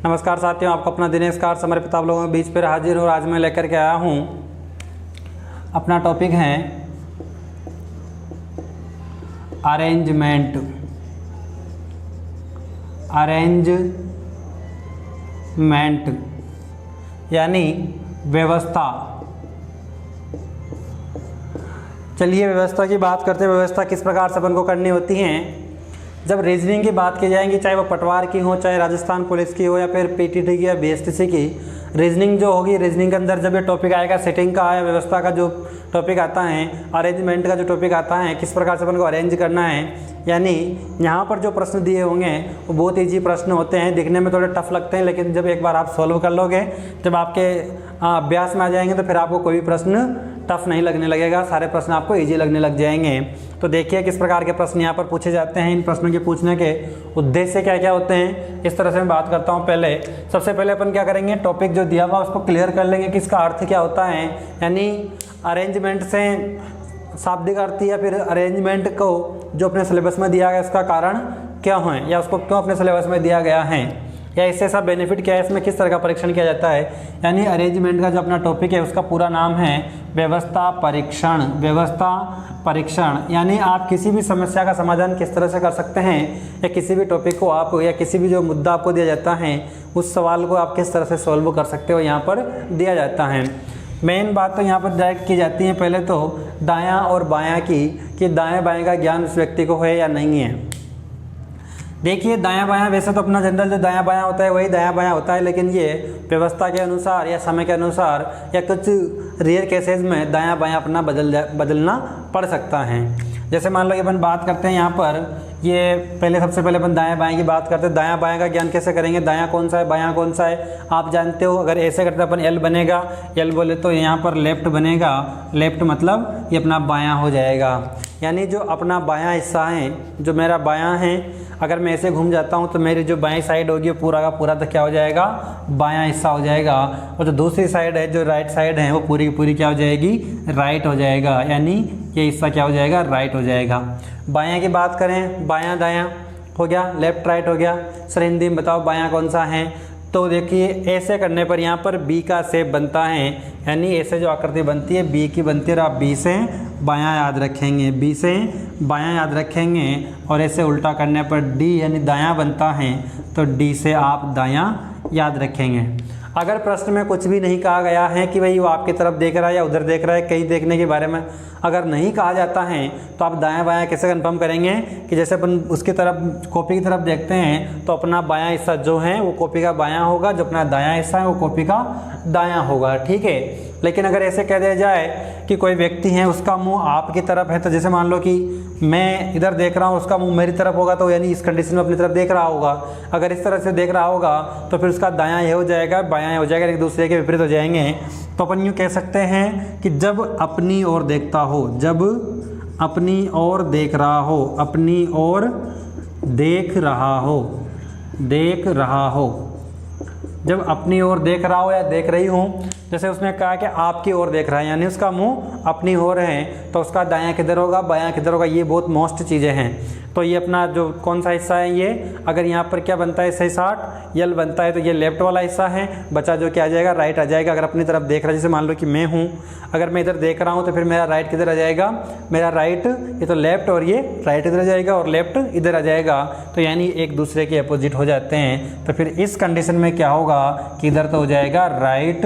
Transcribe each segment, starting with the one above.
नमस्कार साथियों, आपका अपना दिनेश कार समर्पित आप लोगों के बीच पर हाजिर और आज मैं लेकर के आया हूँ अपना टॉपिक है अरेंजमेंट। यानी व्यवस्था। चलिए व्यवस्था की बात करते हैं। व्यवस्था किस प्रकार से अपन को करनी होती है। जब रीजनिंग की बात की जाएगी, चाहे वो पटवार की हो, चाहे राजस्थान पुलिस की हो, या फिर पीटीटी की या बीएसटीसी की, रीजनिंग जो होगी, रीजनिंग के अंदर जब ये टॉपिक आएगा सेटिंग का या व्यवस्था का जो टॉपिक आता है, अरेंजमेंट का जो टॉपिक आता है, किस प्रकार से अपन को अरेंज करना है, यानी यहाँ पर जो प्रश्न दिए होंगे वो बहुत ईजी प्रश्न होते हैं, दिखने में थोड़े टफ लगते हैं, लेकिन जब एक बार आप सॉल्व कर लोगे, जब आपके अभ्यास में आ जाएंगे तो फिर आपको कोई भी प्रश्न टफ नहीं लगने लगेगा, सारे प्रश्न आपको इजी लगने लग जाएंगे। तो देखिए किस प्रकार के प्रश्न यहाँ पर पूछे जाते हैं। इन प्रश्नों के पूछने के उद्देश्य क्या क्या होते हैं, इस तरह से मैं बात करता हूँ। सबसे पहले अपन क्या करेंगे, टॉपिक जो दिया हुआ उसको क्लियर कर लेंगे कि इसका अर्थ क्या होता है, यानी अरेंजमेंट से शाब्दिक अर्थ या फिर अरेंजमेंट को जो अपने सिलेबस में दिया गया उसका कारण क्या है, या उसको क्यों अपने सिलेबस में दिया गया है, या इससे सब बेनिफिट क्या है, इसमें किस तरह का परीक्षण किया जाता है। यानी अरेंजमेंट का जो अपना टॉपिक है उसका पूरा नाम है व्यवस्था परीक्षण। व्यवस्था परीक्षण यानी आप किसी भी समस्या का समाधान किस तरह से कर सकते हैं, या किसी भी टॉपिक को आप, या किसी भी जो मुद्दा आपको दिया जाता है उस सवाल को आप किस तरह से सॉल्व कर सकते हो, यहाँ पर दिया जाता है। मेन बात तो यहाँ पर डायरेक्ट की जाती है पहले तो दायां और बायां की, कि दाएं बाएं का ज्ञान उस व्यक्ति को है या नहीं है। देखिए दायां बायां वैसे तो अपना जनरल जो दायां बायां होता है वही दायां बायां होता है, लेकिन ये व्यवस्था के अनुसार या समय के अनुसार या कुछ रेयर केसेस में दायां बायां अपना बदलना पड़ सकता है। जैसे मान लो कि अपन बात करते हैं यहाँ पर, ये सबसे पहले अपन दायां बाएं की बात करते हैं। दायां बाएं का ज्ञान कैसे करेंगे, दायां कौन सा है बायां कौन सा है आप जानते हो। अगर ऐसे करते अपन एल बनेगा, एल बोले तो यहाँ पर लेफ्ट बनेगा, लेफ्ट मतलब ये अपना बायां हो जाएगा। यानी जो अपना बायां हिस्सा है, जो मेरा बायां है, अगर मैं ऐसे घूम जाता हूँ तो मेरी जो बाएं साइड होगी वो पूरा का पूरा तो क्या हो जाएगा, बायां हिस्सा हो जाएगा, और जो दूसरी साइड है, जो राइट साइड है, वो पूरी की पूरी क्या हो जाएगी, राइट हो जाएगा। यानी ये हिस्सा क्या हो जाएगा, राइट हो जाएगा। बायां की बात करें, बायां दायां हो गया, लेफ्ट राइट हो गया। सर हिंदी में बताओ बायां कौन सा है। तो देखिए ऐसे करने पर यहाँ पर बी का शेप बनता है, यानी ऐसे जो आकृति बनती है बी की बनती है, और आप बी से बायां याद रखेंगे, बी से बायां याद रखेंगे, और ऐसे उल्टा करने पर डी यानी दायां बनता है, तो डी से आप दायां याद रखेंगे। अगर प्रश्न में कुछ भी नहीं कहा गया है कि भाई वो आपकी तरफ देख रहा है या उधर देख रहा है, कहीं देखने के बारे में अगर नहीं कहा जाता है तो आप दायां बायां कैसे कंफर्म करेंगे, कि जैसे अपन उसकी तरफ कॉपी की तरफ देखते हैं तो अपना बायां हिस्सा जो है वो कॉपी का बायां होगा, जो अपना दायां हिस्सा है वो कॉपी का दायां होगा, ठीक है। लेकिन अगर ऐसे कह दिया जाए कि कोई व्यक्ति है उसका मुंह आपकी तरफ है, तो जैसे मान लो कि मैं इधर देख रहा हूँ, उसका मुंह मेरी तरफ होगा, तो यानी इस कंडीशन में अपनी तरफ देख रहा होगा। अगर इस तरह से देख रहा होगा तो फिर उसका दायां ये हो जाएगा, बायां हो जाएगा, एक दूसरे के विपरीत हो जाएंगे। तो अपन यूँ कह सकते हैं कि जब अपनी ओर देखता हो, जब अपनी ओर देख रहा हो, अपनी ओर देख रहा हो, देख रहा हो, जब अपनी ओर देख रहा हो या देख रही हूँ, जैसे उसने कहा कि आपकी ओर देख रहा है, यानी उसका मुंह अपनी ओर है, तो उसका दायां किधर होगा, बायां किधर होगा, ये बहुत मोस्ट चीज़ें हैं। तो ये अपना जो कौन सा हिस्सा है, ये अगर यहाँ पर क्या बनता है, 60 यल बनता है, तो ये लेफ्ट वाला हिस्सा है, बचा जो क्या आ जाएगा, राइट आ जाएगा। अगर अपनी तरफ देख रहा है, जैसे मान लो कि मैं हूँ, अगर मैं इधर देख रहा हूँ तो फिर मेरा राइट किधर आ जाएगा, मेरा राइट ये तो लेफ्ट, और ये राइट इधर आ जाएगा, और लेफ्ट इधर आ जाएगा, तो यानी एक दूसरे के अपोजिट हो जाते हैं। तो फिर इस कंडीशन में क्या होगा कि इधर तो हो जाएगा राइट,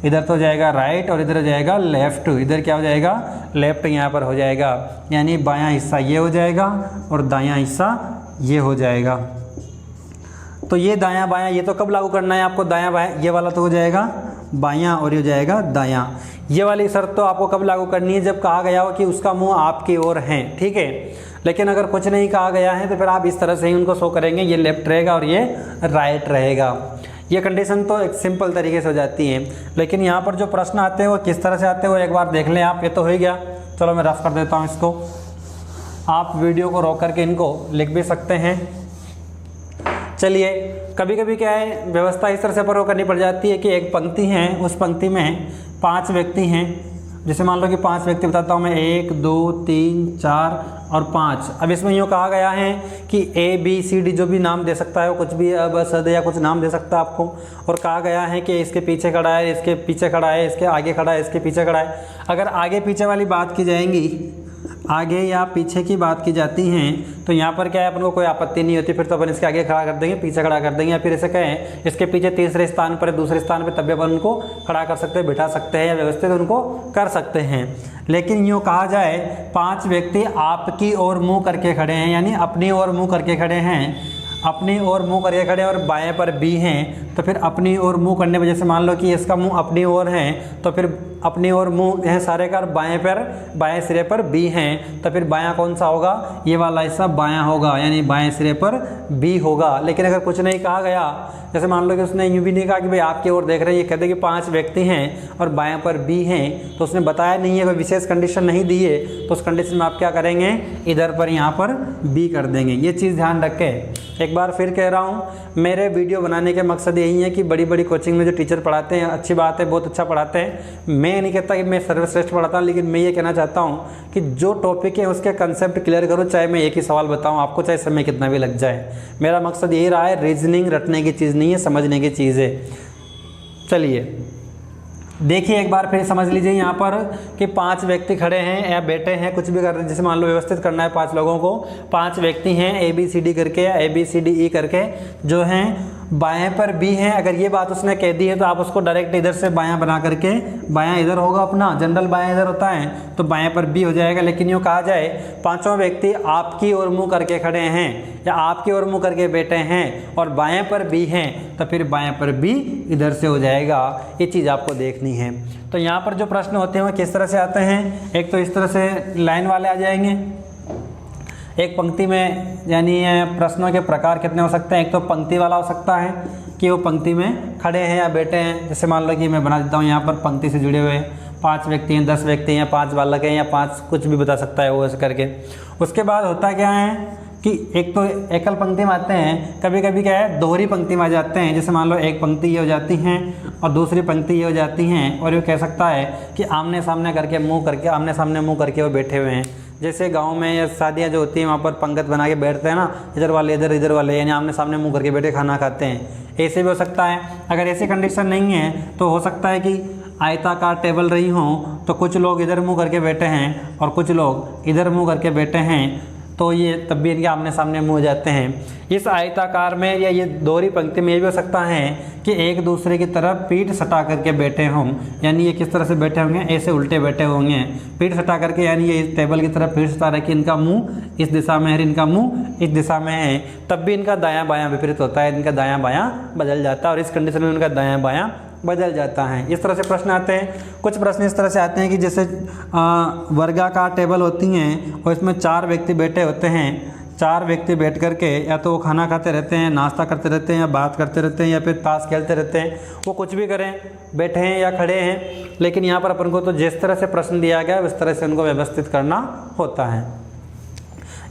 इधर तो जाएगा राइट, और इधर जाएगा लेफ्ट, इधर क्या हो जाएगा, लेफ्ट यहाँ पर हो जाएगा। यानी बायां हिस्सा ये हो जाएगा और दायां हिस्सा ये हो जाएगा। तो ये दायां बायां ये तो कब लागू करना है आपको, दायां बायां ये वाला तो हो जाएगा बायां और ये हो जाएगा दायां। ये वाली शर्त तो आपको कब लागू करनी है, जब कहा गया हो कि उसका मुंह आपकी ओर है, ठीक है। लेकिन अगर कुछ नहीं कहा गया है तो फिर आप इस तरह से ही उनको शो करेंगे, ये लेफ्ट रहेगा और ये राइट रहेगा। ये कंडीशन तो एक सिंपल तरीके से हो जाती है। लेकिन यहाँ पर जो प्रश्न आते हैं वो किस तरह से आते हैं वो एक बार देख लें आप। ये तो हो गया, चलो मैं रफ कर देता हूँ इसको। आप वीडियो को रोक करके इनको लिख भी सकते हैं। चलिए कभी कभी क्या है, व्यवस्था इस तरह से पर करनी पड़ जाती है कि एक पंक्ति है, उस पंक्ति में 5 व्यक्ति हैं। जैसे मान लो कि 5 व्यक्ति बताता हूँ मैं, 1 2 3 4 और 5। अब इसमें यूँ कहा गया है कि ABCD जो भी नाम दे सकता है वो कुछ भी अब सद या कुछ नाम दे सकता है आपको, और कहा गया है कि इसके पीछे खड़ा है, इसके पीछे खड़ा है, इसके आगे खड़ा है, इसके पीछे खड़ा है। अगर आगे पीछे वाली बात की जाएंगी, आगे या पीछे की बात की जाती हैं, तो यहाँ पर क्या है, अपन को कोई आपत्ति नहीं होती, फिर तो अपन इसके आगे खड़ा कर देंगे, पीछे खड़ा कर देंगे, या फिर ऐसे कहें इसके पीछे तीसरे स्थान पर, दूसरे स्थान पर, तब भी अपन उनको खड़ा कर सकते हैं, बिठा सकते हैं या व्यवस्थित उनको कर सकते हैं। लेकिन यूँ कहा जाए 5 व्यक्ति आपकी ओर मुँह करके खड़े हैं, यानी अपनी ओर मुँह करके खड़े हैं, अपनी ओर मुँह करके खड़े और बाएं पर B हैं, तो फिर अपनी ओर मुँह करने वजह से मान लो कि इसका मुँह अपनी ओर है, तो फिर अपनी ओर मुँह है सारे का, बाएं पर, बाएं सिरे पर B हैं, तो फिर बायां कौन सा होगा, ये वाला हिस्सा बायां होगा, यानी बाएं सिरे पर B होगा। लेकिन अगर कुछ नहीं कहा गया, जैसे मान लो कि उसने यूँ भी नहीं कहा कि भाई आपकी ओर देख रहे हैं, ये कहते कि 5 व्यक्ति हैं और बाएं पर B हैं, तो उसने बताया नहीं है, कोई विशेष कंडीशन नहीं दी है, तो उस कंडीशन में आप क्या करेंगे, इधर पर यहाँ पर B कर देंगे। ये चीज़ ध्यान रखें। एक बार फिर कह रहा हूँ, मेरे वीडियो बनाने के मकसद यही है कि बड़ी बड़ी कोचिंग में जो टीचर पढ़ाते हैं, अच्छी बात है, बहुत अच्छा पढ़ाते हैं। मैं नहीं कहता कि मैं सर्वश्रेष्ठ पढ़ाता हूँ, लेकिन मैं ये कहना चाहता हूँ कि जो टॉपिक है उसके कंसेप्ट क्लियर करो, चाहे मैं एक ही सवाल बताऊँ आपको, चाहे समय कितना भी लग जाए। मेरा मकसद यही रहा है, रीजनिंग रटने की चीज़ नहीं है, समझने की चीज़ है। चलिए देखिए एक बार फिर समझ लीजिए यहाँ पर कि 5 व्यक्ति खड़े हैं या बैठे हैं, कुछ भी कर रहे हैं। जैसे मान लो व्यवस्थित करना है 5 लोगों को, 5 व्यक्ति हैं ABCD करके या ABCDE करके, जो हैं बाएं पर B हैं। अगर ये बात उसने कह दी है तो आप उसको डायरेक्ट इधर से बायां बना करके, बायां इधर होगा अपना, जनरल बायां इधर होता है, तो बाएं पर B हो जाएगा। लेकिन यूँ कहा जाए 5 व्यक्ति आपकी ओर मुँह करके खड़े हैं या आपकी ओर मुँह करके बैठे हैं और बाएं पर B हैं, तो फिर बाएं पर B इधर से हो जाएगा। ये चीज़ आपको देखनी है। तो यहाँ पर जो प्रश्न होते हैं वो किस तरह से आते हैं, एक तो इस तरह से लाइन वाले आ जाएंगे, एक पंक्ति में, यानी प्रश्नों के प्रकार कितने हो सकते हैं। एक तो पंक्ति वाला हो सकता है कि वो पंक्ति में खड़े हैं या बैठे हैं। जैसे मान लो कि मैं बना देता हूँ यहाँ पर पंक्ति से जुड़े हुए 5 व्यक्ति हैं, 10 व्यक्ति हैं, 5 बालक हैं, या 5 कुछ भी बता सकता है वो ऐसे करके। उसके बाद होता क्या है कि एक तो एकल पंक्ति में आते हैं, कभी कभी क्या है दोहरी पंक्ति में आ जाते हैं। जैसे मान लो एक पंक्ति ये हो जाती हैं और दूसरी पंक्ति ये हो जाती हैं, और ये कह सकता है कि आमने सामने करके मुँह करके, आमने सामने मुँह करके वो बैठे हुए हैं। जैसे गांव में या शादियां जो होती हैं वहाँ पर पंगत बना के बैठते हैं ना, इधर वाले इधर, इधर वाले, यानी आमने सामने मुंह करके बैठे खाना खाते हैं। ऐसे भी हो सकता है। अगर ऐसी कंडीशन नहीं है तो हो सकता है कि आयताकार टेबल रही हो, तो कुछ लोग इधर मुंह करके बैठे हैं और कुछ लोग इधर मुंह करके बैठे हैं, तो ये तब भी इनके आमने सामने मुँह हो जाते हैं। इस आयताकार में या ये दोहरी पंक्ति में ये भी हो सकता है कि एक दूसरे की तरफ पीठ सटा करके बैठे हों, यानी ये किस तरह से बैठे होंगे, ऐसे उल्टे बैठे होंगे, पीठ सटा करके, यानी ये इस टेबल की तरफ पीठ सटा रखी, इनका मुंह इस दिशा में है, इनका मुंह इस दिशा में है, तब भी इनका दायां बायां विपरीत होता है, इनका दायां बायां बदल जाता है, और इस कंडीशन में इनका दायां बायां बदल जाता है। इस तरह से प्रश्न आते हैं। कुछ प्रश्न इस तरह से आते हैं कि जैसे वर्गाकार टेबल होती हैं और इसमें 4 व्यक्ति बैठे होते हैं। 4 व्यक्ति बैठ करके या तो वो खाना खाते रहते हैं, नाश्ता करते रहते हैं, या बात करते रहते हैं, या फिर ताश खेलते रहते हैं। वो कुछ भी करें, बैठे हैं या खड़े हैं, लेकिन यहाँ पर अपन को तो जिस तरह से प्रश्न दिया गया उस तरह से उनको व्यवस्थित करना होता है।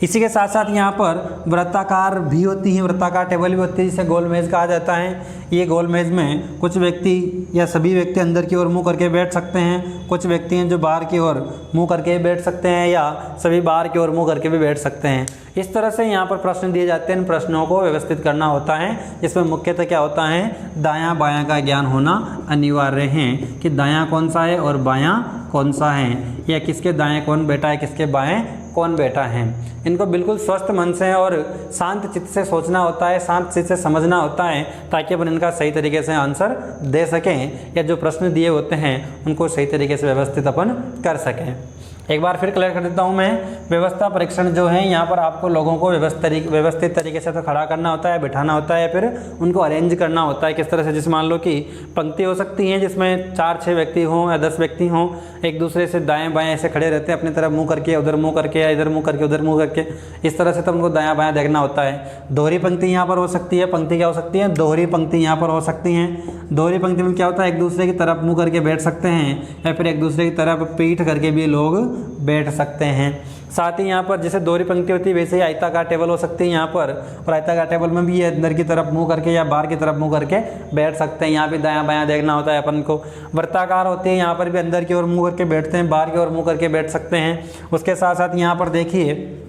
इसी के साथ साथ यहाँ पर वृत्ताकार भी होती है, वृत्ताकार टेबल भी होती है, जिसे गोल मेज़ कहा जाता है। ये गोल मेज़ में कुछ व्यक्ति या सभी व्यक्ति अंदर की ओर मुंह करके बैठ सकते हैं, कुछ व्यक्ति हैं जो बाहर की ओर मुंह करके बैठ सकते हैं, या सभी बाहर की ओर मुंह करके भी बैठ सकते हैं। इस तरह से यहाँ पर प्रश्न दिए जाते हैं। इन प्रश्नों को व्यवस्थित करना होता है। इसमें मुख्यतः क्या होता है, दायां बायां का ज्ञान होना अनिवार्य है कि दायां कौन सा है और बायां कौन सा है, या किसके दाएं कौन बैठा है, किसके बाएं कौन बैठा है। इनको बिल्कुल स्वस्थ मन से और शांत चित्त से सोचना होता है, शांत चित्त से समझना होता है, ताकि अपन इनका सही तरीके से आंसर दे सकें, या जो प्रश्न दिए होते हैं उनको सही तरीके से व्यवस्थित अपन कर सकें। एक बार फिर क्लियर कर देता हूँ मैं। व्यवस्था परीक्षण जो है, यहाँ पर आपको लोगों को व्यवस्थित तरीके से तो खड़ा करना होता है, बिठाना होता है, फिर उनको अरेंज करना होता है किस तरह से। जिस मान लो कि पंक्ति हो सकती है जिसमें 4-6 व्यक्ति हों या 10 व्यक्ति हों, एक दूसरे से दाएं बाएं ऐसे खड़े रहते हैं, अपनी तरफ मुँह करके, उधर मुँह करके, या इधर मुँह करके उधर मुँह करके, इस तरह से तो उनको दायां बायां देखना होता है। दोहरी पंक्ति यहाँ पर हो सकती है। पंक्ति क्या हो सकती है, दोहरी पंक्ति यहाँ पर हो सकती हैं। दोहरी पंक्ति में क्या होता है, एक दूसरे की तरफ मुँह करके बैठ सकते हैं, या फिर एक दूसरे की तरफ पीठ करके भी लोग बैठ सकते हैं। साथ ही यहाँ पर जैसे दोहरी पंक्ति होती है वैसे ही आयताकार टेबल हो सकती है यहाँ पर, और आयताकार टेबल में भी ये अंदर की तरफ मुंह करके या बाहर की तरफ मुंह करके बैठ सकते हैं। यहाँ भी दायां बायां देखना होता है अपन को। वृत्ताकार होती है, यहाँ पर भी अंदर की ओर मुँह करके बैठते हैं, बाहर की ओर मुँह करके बैठ सकते हैं। उसके साथ साथ यहाँ पर देखिए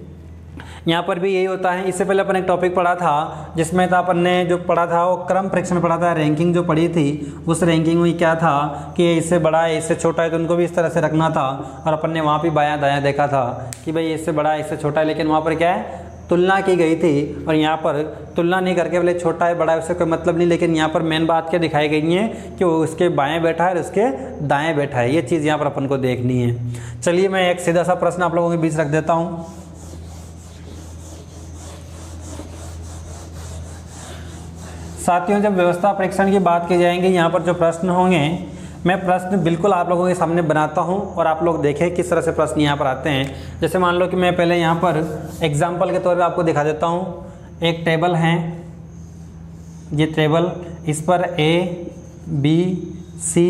यहाँ पर भी यही होता है। इससे पहले अपन एक टॉपिक पढ़ा था जिसमें था अपन ने जो पढ़ा था वो क्रम परीक्षण पढ़ा था, रैंकिंग जो पढ़ी थी उस रैंकिंग में क्या था कि इससे बड़ा है इससे छोटा है तो उनको भी इस तरह से रखना था। और अपन ने वहाँ भी बायां दायां देखा था कि भाई इससे बड़ा है इससे छोटा है, लेकिन वहाँ पर क्या है तुलना की गई थी। और यहाँ पर तुलना नहीं करके बोले छोटा है बड़ा है उससे कोई मतलब नहीं, लेकिन यहाँ पर मेन बात क्या दिखाई गई है कि वो उसके बाएं बैठा है और उसके दाएं बैठा है। ये चीज़ यहाँ पर अपन को देखनी है। चलिए मैं एक सीधा सा प्रश्न आप लोगों के बीच रख देता हूँ। साथियों, जब व्यवस्था परीक्षण की बात की जाएंगी यहाँ पर जो प्रश्न होंगे मैं प्रश्न बिल्कुल आप लोगों के सामने बनाता हूँ और आप लोग देखें किस तरह से प्रश्न यहाँ पर आते हैं। जैसे मान लो कि मैं पहले यहाँ पर एग्जाम्पल के तौर पे आपको दिखा देता हूँ। एक टेबल है, ये टेबल, इस पर A, B, C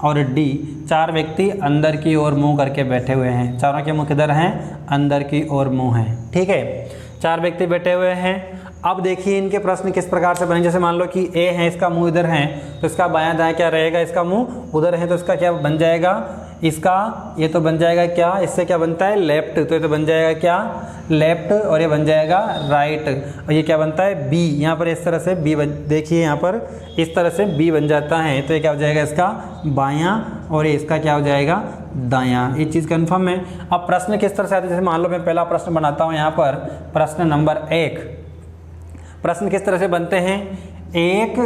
और D 4 व्यक्ति अंदर की ओर मुँह करके बैठे हुए हैं। चारों के मुँह किधर हैं? अंदर की ओर मुँह हैं। ठीक है, 4 व्यक्ति बैठे हुए हैं। अब देखिए इनके प्रश्न किस प्रकार से बने। जैसे मान लो कि A है, इसका मुंह इधर है तो इसका बायां दायां क्या रहेगा? इसका मुंह उधर है तो इसका क्या बन जाएगा? इसका ये तो बन जाएगा क्या? इससे क्या बनता है? लेफ्ट। तो ये तो बन जाएगा क्या? लेफ्ट। और ये बन जाएगा राइट। और ये क्या बनता है? बी। यहाँ पर इस तरह से बी देखिए यहाँ पर इस तरह से बी बन जाता है। तो ये क्या हो जाएगा? इसका बायां और ये इसका क्या हो जाएगा? दायां। ये चीज़ कन्फर्म है। अब प्रश्न किस तरह से आते हैं? जैसे मान लो मैं पहला प्रश्न बनाता हूँ यहाँ पर, प्रश्न नंबर 1। प्रश्न किस तरह से बनते हैं? एक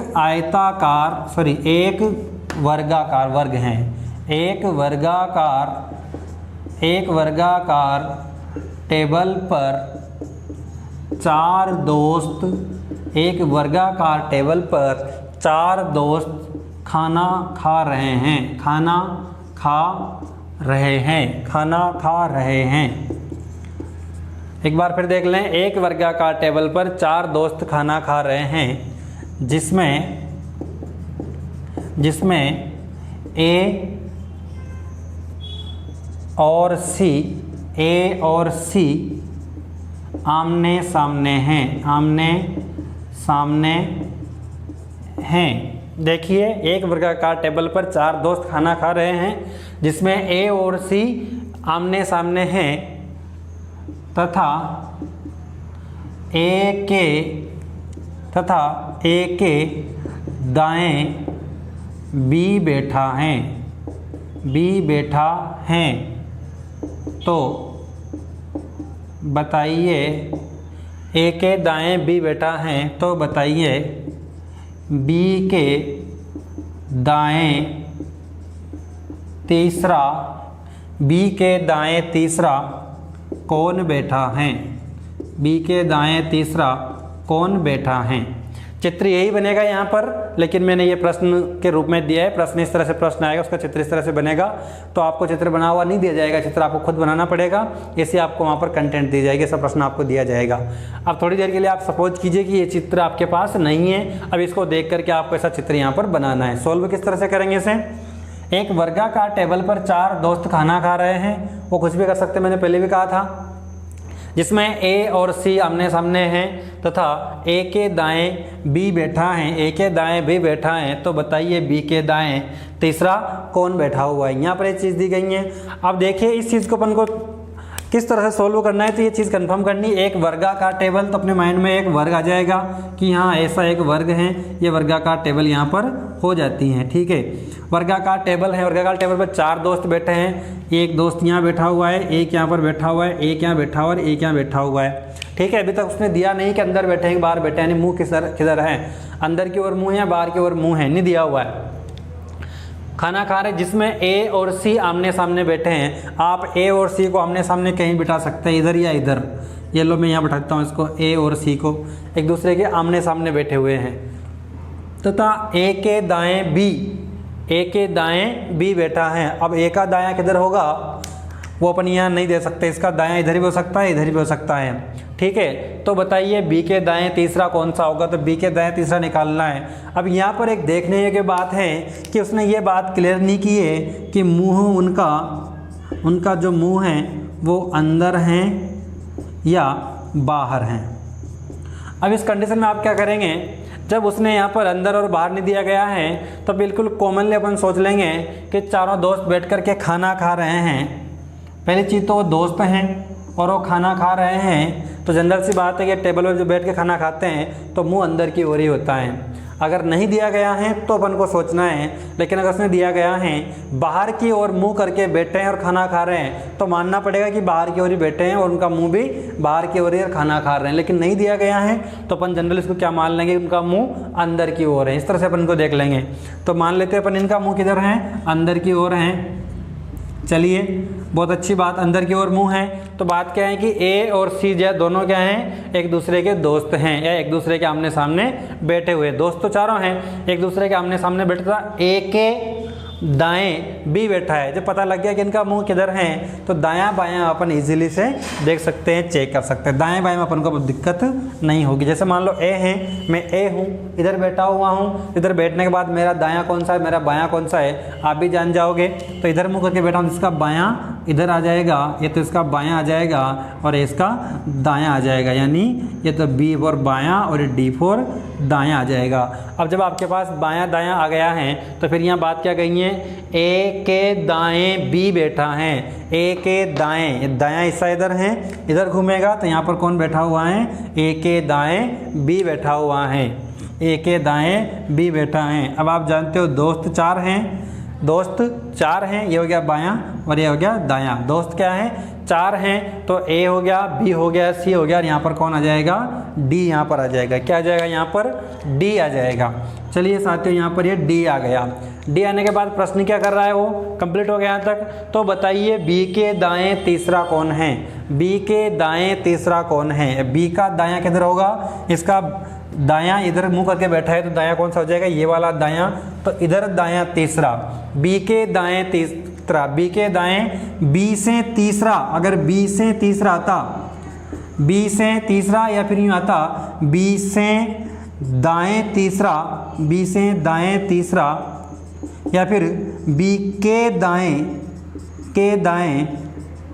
वर्गाकार वर्ग हैं। एक वर्गाकार टेबल पर 4 दोस्त, एक वर्गाकार टेबल पर 4 दोस्त खाना खा रहे हैं। एक बार फिर देख लें। एक वर्गाकार टेबल पर 4 दोस्त खाना खा रहे हैं जिसमें A और C आमने सामने हैं। देखिए एक वर्गाकार टेबल पर 4 दोस्त खाना खा रहे हैं जिसमें A और C आमने सामने हैं तथा A के दाएं B बैठा है। तो बताइए A के दाएं B बैठा है, तो बताइए B के दाएं तीसरा कौन बैठा है? B के दाएं तीसरा कौन बैठा है? चित्र यही बनेगा यहाँ पर, लेकिन मैंने ये प्रश्न के रूप में दिया है। प्रश्न इस तरह से प्रश्न आएगा, उसका चित्र इस तरह से बनेगा। तो आपको चित्र बना हुआ नहीं दिया जाएगा, चित्र आपको खुद बनाना पड़ेगा। ऐसे आपको वहाँ पर कंटेंट दी जाएगी, सब प्रश्न आपको दिया जाएगा। अब थोड़ी देर के लिए आप सपोज कीजिए कि ये चित्र आपके पास नहीं है। अब इसको देख करके आपको ऐसा चित्र यहाँ पर बनाना है। सोल्व किस तरह से करेंगे इसे? एक वर्गाकार टेबल पर 4 दोस्त खाना खा रहे हैं, वो कुछ भी कर सकते, मैंने पहले भी कहा था, जिसमें A और C आमने सामने हैं तथा A के दाएं B बैठा है। तो बताइए B के दाएं तीसरा कौन बैठा हुआ है? यहाँ पर एक चीज़ दी गई है। अब देखिए इस चीज़ को अपन को किस तरह से सोल्व करना है, तो ये चीज़ कंफर्म करनी। एक वर्गाकार टेबल, तो अपने माइंड में एक वर्ग आ जाएगा कि हाँ ऐसा एक वर्ग है। ये वर्गाकार टेबल यहाँ पर हो जाती हैं। ठीक है, वर्गाकार टेबल है। वर्गाकार टेबल पर 4 दोस्त बैठे हैं। एक दोस्त यहाँ बैठा हुआ है, एक यहाँ पर बैठा हुआ है, एक यहाँ बैठा हुआ है, एक यहाँ बैठा हुआ है। ठीक है, अभी तक उसने दिया नहीं कि अंदर बैठे हैं बाहर बैठे हैं, यानी मुँह किधर है, अंदर की ओर मुँह है या बाहर की ओर मुँह है, नहीं दिया हुआ है। खाना खा रहे जिसमें A और C आमने सामने बैठे हैं। आप A और C को आमने सामने कहीं बिठा सकते हैं, इधर या इधर। ये लो मैं यहाँ बैठाता हूँ इसको, A और C को एक दूसरे के आमने सामने बैठे हुए हैं तथा A के दाएं B बैठा है। अब A का दायां किधर होगा वो अपन यहाँ नहीं दे सकते, इसका दायां इधर भी हो सकता है, इधर भी हो सकता है। ठीक है, तो बताइए B के दाएं तीसरा कौन सा होगा? तो B के दाएं तीसरा निकालना है। अब यहाँ पर एक देखने की बात है कि उसने ये बात क्लियर नहीं की है कि मुंह उनका जो मुंह है वो अंदर हैं या बाहर हैं। अब इस कंडीशन में आप क्या करेंगे, जब उसने यहाँ पर अंदर और बाहर नहीं दिया गया है तो बिल्कुल कॉमनली अपन सोच लेंगे कि चारों दोस्त बैठ कर के खाना खा रहे हैं। पहली चीज़ तो वो दोस्त हैं और वो खाना खा रहे हैं, तो जनरल सी बात है कि टेबल पर जो बैठ के खाना खाते हैं तो मुंह अंदर की ओर ही होता है। अगर नहीं दिया गया है तो अपन को सोचना है, लेकिन अगर उसने दिया गया है बाहर की ओर मुंह करके बैठे हैं और खाना खा रहे हैं तो मानना पड़ेगा कि बाहर की ओर ही बैठे हैं और उनका मुंह भी बाहर की ओर ही खाना खा रहे हैं। लेकिन नहीं दिया गया है तो अपन जनरल इसको क्या मान लेंगे, उनका मुंह अंदर की ओर है। इस तरह से अपन को देख लेंगे। तो मान लेते हैं अपन इनका मुंह किधर है, अंदर की ओर है। चलिए, बहुत अच्छी बात, अंदर की ओर मुंह है। तो बात क्या है कि ए और सी जो दोनों क्या हैं, एक दूसरे के दोस्त हैं या एक दूसरे के आमने सामने बैठे हुए। दोस्त तो चारों हैं, एक दूसरे के आमने सामने बैठा। ए के दाएं बी बैठा है। जब पता लग गया कि इनका मुंह किधर है तो दायां बायां अपन इजीली से देख सकते हैं, चेक कर सकते हैं। दाएं बाएं में अपन को दिक्कत नहीं होगी। जैसे मान लो ए है, मैं ए हूँ, इधर बैठा हुआ हूँ, इधर बैठने के बाद मेरा दायां कौन सा है, मेरा बायां कौन सा है, आप भी जान जाओगे। तो इधर मुँह करके बैठा हूँ, इसका बायां इधर आ जाएगा, ये तो इसका बायां आ जाएगा और इसका दायां आ जाएगा। यानी ये तो बी फॉर बायां और डी फॉर दायां आ जाएगा। अब जब आपके पास बायां दायां आ गया है तो फिर यहाँ बात क्या कही है, ए के दाएं बी बैठा है। ए के दाएं, दायां हिस्सा इधर है, इधर घूमेगा तो यहाँ पर कौन बैठा हुआ है, ए के दाएं बी बैठा हुआ है। ए के दाएं बी बैठा है। अब आप जानते हो दोस्त चार हैं, दोस्त चार हैं, ये हो गया बायां और ये हो गया दायां। दोस्त क्या है, चार हैं। तो ए हो गया, बी हो गया, सी हो गया और यहाँ पर कौन आ जाएगा, डी यहाँ पर आ जाएगा। क्या आ जाएगा, यहाँ पर डी आ जाएगा। चलिए साथियों, यहाँ पर ये डी आ गया। डी आने के बाद प्रश्न क्या कर रहा है, वो कंप्लीट हो गया यहाँ तक। तो बताइए बी के दाएं तीसरा कौन है, बी के दाएं तीसरा कौन है। बी का दायां किधर होगा, इसका दायां इधर मुंह करके बैठा है तो दायां कौन सा हो जाएगा, ये वाला दायां। तो इधर दायां तीसरा, बी के दाएं तीसरा, बी के दाएं बी से तीसरा। अगर बी से तीसरा आता, बी से तीसरा या फिर यूँ आता बी से दाएं तीसरा, बी से दाएं तीसरा या फिर बी के दाएं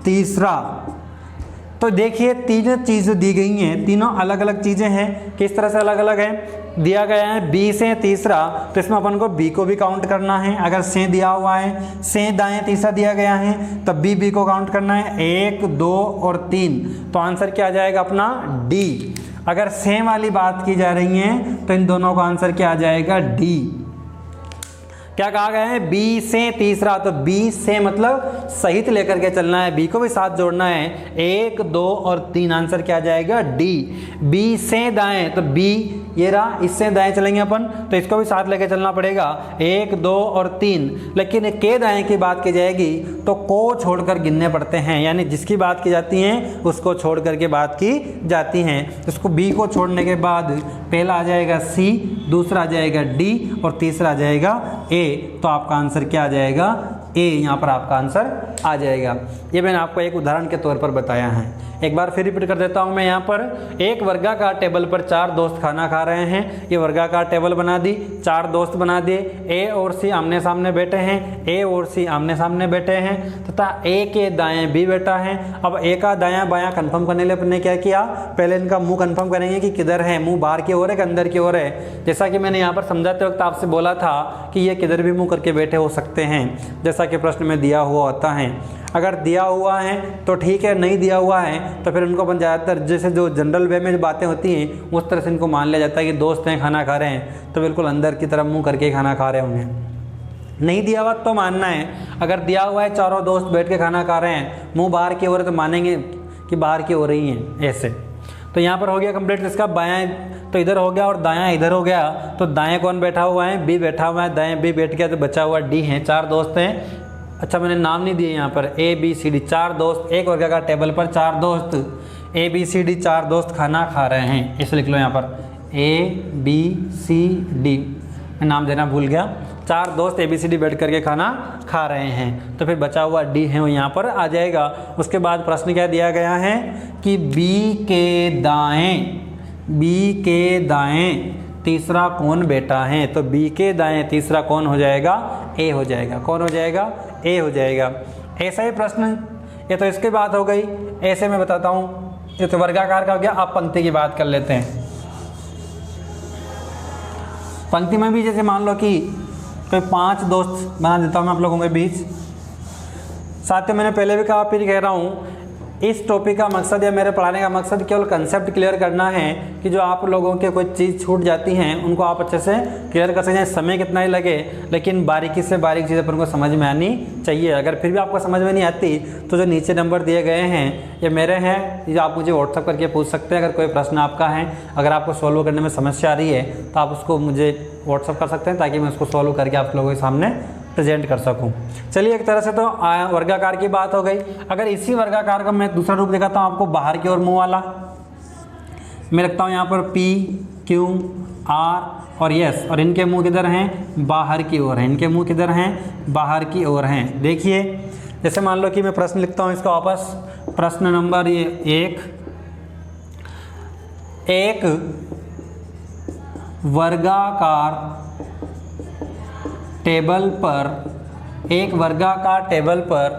तीसरा। तो देखिए तीनों चीज़ें दी गई हैं, तीनों अलग अलग चीज़ें हैं। किस तरह से अलग अलग है, दिया गया है बी से तीसरा तो इसमें अपन को बी को भी काउंट करना है। अगर से दिया हुआ है, से दाएं तीसरा दिया गया है तब बी को काउंट करना है, 1 2 और 3। तो आंसर क्या आ जाएगा अपना, डी। अगर से वाली बात की जा रही है तो इन दोनों का आंसर क्या आ जाएगा, डी। क्या कहा गया है, बी से तीसरा। तो बी से मतलब सहित लेकर के चलना है, बी को भी साथ जोड़ना है। 1 2 और 3 आंसर क्या आ जाएगा, डी। बी से दाएं, तो बी ये रहा, इससे दाएं चलेंगे अपन तो इसको भी साथ लेकर चलना पड़ेगा, 1 2 और 3। लेकिन के दाएं की बात की जाएगी तो को छोड़कर गिनने पड़ते हैं, यानी जिसकी बात की जाती है उसको छोड़ करके बात की जाती हैं। इसको बी को छोड़ने के बाद पहला आ जाएगा सी, दूसरा आ जाएगा डी और तीसरा आ जाएगा ए। तो आपका आंसर क्या आ जाएगा, ए। यहाँ पर आपका आंसर आ जाएगा। ये मैंने आपको एक उदाहरण के तौर पर बताया है। एक बार फिर रिपीट कर देता हूँ मैं। यहाँ पर एक वर्गाकार टेबल पर 4 दोस्त खाना खा रहे हैं। ये वर्गाकार टेबल बना दी, 4 दोस्त बना दिए। ए और सी आमने सामने बैठे हैं, ए और सी आमने सामने बैठे हैं तथा ए के दाएं बी बैठा है। अब ए का दायां बायां कंफर्म करने के लिए अपने क्या किया, पहले इनका मुंह कंफर्म करेंगे कि किधर है, मुंह बाहर की ओर है कि अंदर की ओर है। जैसा कि मैंने यहाँ पर समझाते वक्त आपसे बोला था कि ये किधर भी मुँह करके बैठे हो सकते हैं, जैसा कि प्रश्न में दिया हुआ होता है। अगर दिया हुआ है तो ठीक है, नहीं दिया हुआ है तो फिर उनको अपन ज़्यादातर जैसे जो जनरल वे में जो बातें होती हैं उस तरह से इनको मान लिया जाता है कि दोस्त हैं खाना खा रहे हैं तो बिल्कुल अंदर की तरफ मुंह करके खाना खा रहे होंगे। नहीं दिया हुआ तो मानना है, अगर दिया हुआ है चारों दोस्त बैठ के खाना खा रहे हैं, मुंह बाहर की ओर है तो मानेंगे कि बाहर की हो रही हैं ऐसे। तो यहाँ पर हो गया कंप्लीट। इसका बायां तो इधर हो गया और दायां इधर हो गया। तो दाएं कौन बैठा हुआ है, बी बैठा हुआ है, दाएं बी बैठ गया तो बचा हुआ डी है। 4 दोस्त हैं। अच्छा मैंने नाम नहीं दिए यहाँ पर, ए बी सी डी 4 दोस्त, एक वर्गाकार टेबल पर 4 दोस्त, ए बी सी डी 4 दोस्त खाना खा रहे हैं। इसे लिख लो यहाँ पर ए बी सी डी, मैं नाम देना भूल गया। 4 दोस्त ए बी सी डी बैठ करके खाना खा रहे हैं तो फिर बचा हुआ डी है वो यहाँ पर आ जाएगा। उसके बाद प्रश्न क्या दिया गया है कि बी के दाएं तीसरा कौन बैठा है। तो बी के दाएं तीसरा कौन हो जाएगा, ए हो जाएगा। कौन हो जाएगा, ए हो जाएगा। ऐसा ही प्रश्न, ये तो इसकी बात हो गई। ऐसे मैं बताता हूँ, ये तो वर्गाकार का हो गया। अब पंक्ति की बात कर लेते हैं। पंक्ति में भी जैसे मान लो कि कोई 5 दोस्त बना देता हूँ मैं आप लोगों के बीच। साथ ही मैंने पहले भी कहा, फिर कह रहा हूँ, इस टॉपिक का मकसद या मेरे पढ़ाने का मकसद केवल कंसेप्ट क्लियर करना है कि जो आप लोगों के कोई चीज़ छूट जाती हैं उनको आप अच्छे से क्लियर कर सकें। समय कितना ही लगे, लेकिन बारीकी से बारीक चीज़ें पर उनको समझ में आनी चाहिए। अगर फिर भी आपको समझ में नहीं आती तो जो नीचे नंबर दिए गए हैं ये मेरे हैं, ये आप मुझे व्हाट्सअप करके पूछ सकते हैं। अगर कोई प्रश्न आपका है, अगर आपको सॉल्व करने में समस्या आ रही है तो आप उसको मुझे व्हाट्सअप कर सकते हैं, ताकि मैं उसको सॉल्व करके आप लोगों के सामने प्रेजेंट कर सकूं। चलिए, एक तरह से तो वर्गाकार की बात हो गई। अगर इसी वर्गाकार का मैं दूसरा रूप दिखाता हूं आपको, बाहर की ओर मुंह वाला, मैं रखता हूं यहाँ पर P, Q, R और S, और इनके मुंह किधर हैं? बाहर की ओर हैं। इनके मुंह किधर हैं? बाहर की ओर हैं। देखिए, जैसे मान लो कि मैं प्रश्न लिखता हूँ इसका वापस। प्रश्न नंबर ये 1, एक वर्गाकार टेबल पर, एक वर्गाकार टेबल पर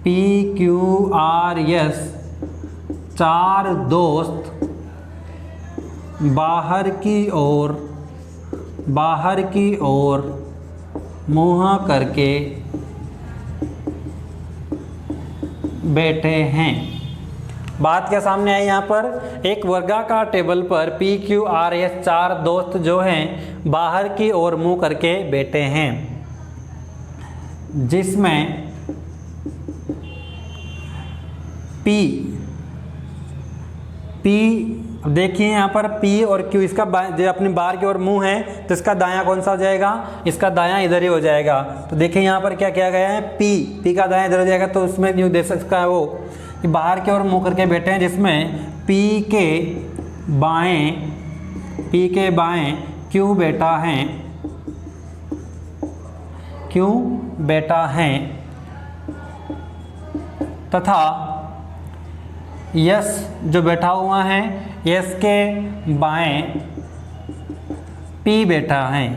P, Q, R, S 4 दोस्त बाहर की ओर मुँह करके बैठे हैं। बात क्या सामने आई यहाँ पर? एक वर्गाकार टेबल पर P, Q, R, S 4 दोस्त जो हैं बाहर की ओर मुंह करके बैठे हैं, जिसमें P देखिए यहाँ पर P और Q, इसका जो अपनी बाहर की ओर मुंह है तो इसका दायां कौन सा हो जाएगा? इसका दायां इधर ही हो जाएगा। तो देखिए यहाँ पर क्या किया गया है? P का दायां इधर हो जाएगा, तो उसमें न्यू देख सकता है वो कि बाहर की ओर मुंह करके बैठे हैं, जिसमें P के बाएं Q बेटा है तथा यस जो बैठा हुआ है, यस के बाएं P बेटा है,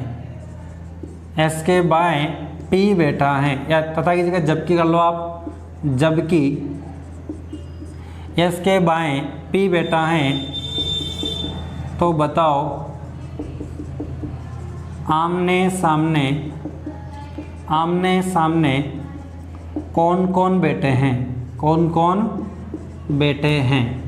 एस के बाएं P बेटा है, या तथा की जगह जबकि कर लो आप, जबकि यस के बाएं P बेटा है। तो बताओ आमने सामने कौन कौन बैठे हैं? कौन कौन बैठे हैं?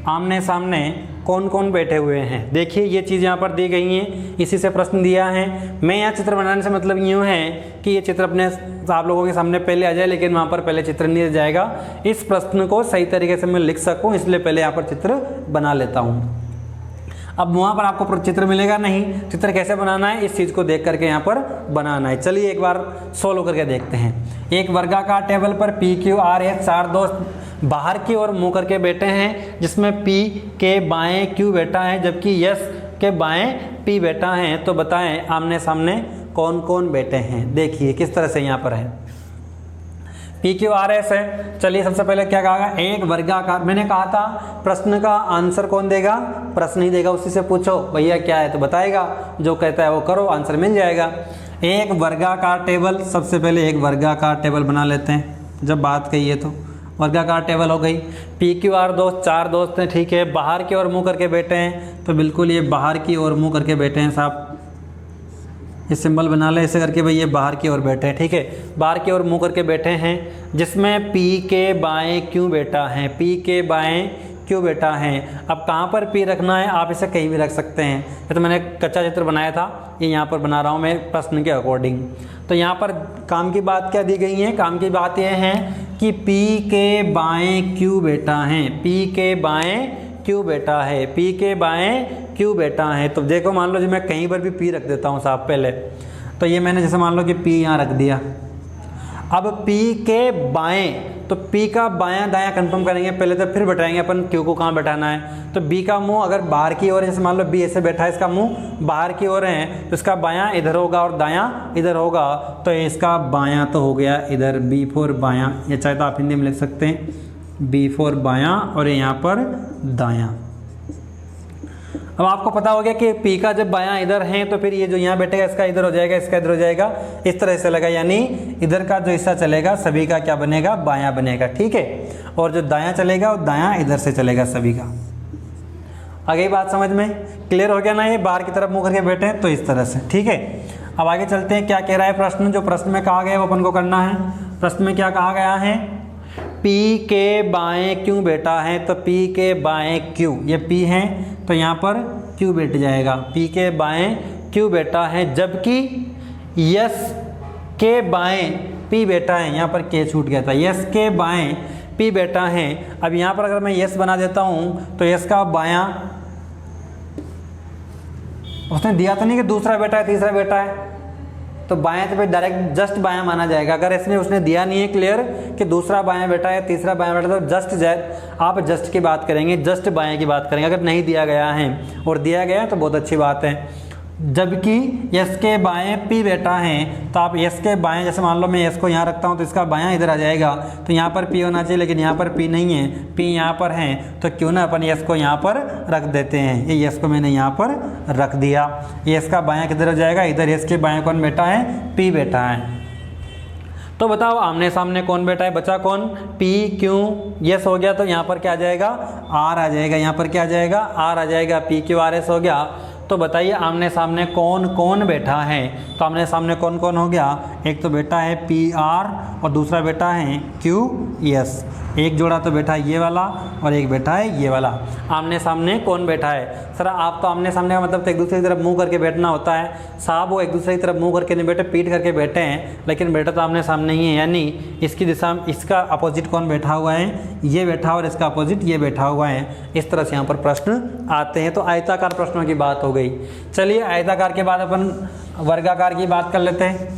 आमने सामने कौन कौन बैठे हुए हैं? देखिए, ये चीज़ यहाँ पर दी गई हैं, इसी से प्रश्न दिया है। मैं यहाँ चित्र बनाने से मतलब यूँ है कि ये चित्र अपने आप लोगों के सामने पहले आ जाए, लेकिन वहाँ पर पहले चित्र नहीं जाएगा। इस प्रश्न को सही तरीके से मैं लिख सकूँ, इसलिए पहले यहाँ पर चित्र बना लेता हूँ। अब वहाँ पर आपको चित्र मिलेगा नहीं, चित्र कैसे बनाना है इस चीज़ को देख करके यहाँ पर बनाना है। चलिए एक बार सोल्व करके देखते हैं। एक वर्गाकार टेबल पर P, Q, R, S 4 दोस्त बाहर की ओर मुँह करके बैठे हैं, जिसमें P के बाएं Q बैठा है, जबकि S के बाएं P बैठा है। तो बताएं आमने सामने कौन कौन बैठे हैं? देखिए किस तरह से यहाँ पर है, P, Q, R, S है। चलिए सबसे पहले क्या कहा? एक वर्गाकार। मैंने कहा था प्रश्न का आंसर कौन देगा? प्रश्न ही देगा, उसी से पूछो भैया क्या है तो बताएगा, जो कहता है वो करो, आंसर मिल जाएगा। एक वर्गाकार टेबल, सबसे पहले एक वर्गाकार टेबल बना लेते हैं। जब बात कही है तो वर्गाकार टेबल हो गई। P, Q, R दोस्त 4 दोस्त हैं, ठीक है, बाहर की ओर मुँह करके बैठे हैं, तो बिल्कुल ये बाहर की ओर मुँह करके बैठे हैं साहब। ये सिंबल बना ले ऐसे करके, भाई ये बाहर की ओर बैठे हैं, ठीक है, बाहर की ओर मुंह करके बैठे हैं, जिसमें P के बाएं Q बेटा है, P के बाएं Q बेटा है। अब कहाँ पर P रखना है? आप इसे कहीं भी रख सकते हैं। ये तो मैंने कच्चा चित्र बनाया था, ये यहाँ पर बना रहा हूँ मैं प्रश्न के अकॉर्डिंग। तो यहाँ पर काम की बात क्या दी गई है? काम की बात यह है कि P के बाएँ Q बेटा हैं, P के बाएँ Q बेटा है, P के बाएं Q बेटा है। तो देखो मान लो जी मैं कहीं पर भी P रख देता हूँ साहब पहले, तो ये मैंने जैसे मान लो कि P यहाँ रख दिया। अब P के बाएं, तो P का बायां दायां कंफर्म करेंगे पहले, तो फिर बैठाएंगे अपन Q को कहाँ बैठाना है। तो B का मुंह अगर बाहर की ओर है, जैसे मान लो B ऐसे बैठा है, इसका मुंह बाहर की ओर है, तो इसका बायां इधर होगा और दायां इधर होगा। तो इसका बायां तो हो गया इधर, B फोर बायां, या चाहे तो आप हिंदी में लिख सकते हैं B फोर बायां, और यहाँ पर दायां। अब आपको पता हो गया कि P का जब बायां इधर है तो फिर ये जो यहाँ बैठेगा इसका इधर हो जाएगा, इसका इधर हो जाएगा, इस तरह से लगा, यानी इधर का जो हिस्सा चलेगा सभी का क्या बनेगा, बायां बनेगा। ठीक है, और जो दायां चलेगा वो दायां इधर से चलेगा सभी का। आगे बात समझ में क्लियर हो गया ना, ये बाहर की तरफ मुँह करके बैठे हैं तो इस तरह से। ठीक है, अब आगे चलते हैं, क्या कह रहा है प्रश्न, जो प्रश्न में कहा गया है वो अपन को करना है। प्रश्न में क्या कहा गया है, P के बाएं क्यों बैठा है, तो P के बाएं क्यों, ये P है तो यहाँ पर Q बैठ जाएगा। P के बाएं Q बैठा है, जबकि S के बाएं P बैठा है, यहाँ पर K छूट गया था, S के बाएं P बैठा है। अब यहाँ पर अगर मैं S बना देता हूँ तो S का बायां, उसने दिया तो नहीं कि दूसरा बेटा है तीसरा बेटा है, तो बायां तो फिर डायरेक्ट जस्ट बायां माना जाएगा। अगर इसमें उसने दिया नहीं है क्लियर कि दूसरा बायां बेटा है तीसरा बायां बेटा, तो जस्ट आप जस्ट की बात करेंगे, जस्ट बायां की बात करेंगे। अगर नहीं दिया गया है और दिया गया है तो बहुत अच्छी बात है। जबकि S के बाएं P बैठा है, तो आप S के बाएं, जैसे मान लो मैं S को यहाँ रखता हूँ तो इसका बायां इधर आ जाएगा, तो यहाँ पर P होना चाहिए, लेकिन यहाँ पर P नहीं है, P यहाँ पर है, तो क्यों ना अपन S को यहाँ पर रख देते हैं। ये S को मैंने यहाँ पर रख दिया, ये S का बायां किधर हो जाएगा, इधर। S के बाएं कौन बैठा है, P बैठा है। तो बताओ आमने सामने कौन बैठा है, बचा कौन, P Q S हो गया, तो यहाँ पर क्या आ जाएगा, R आ जाएगा, यहाँ पर क्या आ जाएगा, R आ जाएगा। P Q R S हो गया। तो बताइए आमने सामने कौन कौन बैठा है, तो आमने सामने कौन कौन हो गया, एक तो बेटा है P R और दूसरा बेटा है Q S। एक जोड़ा तो बैठा है ये वाला और एक बैठा है ये वाला। आमने सामने कौन बैठा है, सर आप तो आमने सामने का मतलब तो एक दूसरे की तरफ मुंह करके बैठना होता है। साहब वो एक दूसरे की तरफ मुंह करके नहीं बैठे, पीठ करके बैठे हैं, लेकिन बैठा तो आमने सामने ही है, यानी इसकी दिशा में इसका अपोजिट कौन बैठा हुआ है, ये बैठा और इसका अपोजिट ये बैठा हुआ है। इस तरह से यहाँ पर प्रश्न आते हैं। तो आयताकार प्रश्नों की बात हो गई। चलिए आयताकार के बाद अपन वर्गाकार की बात कर लेते हैं।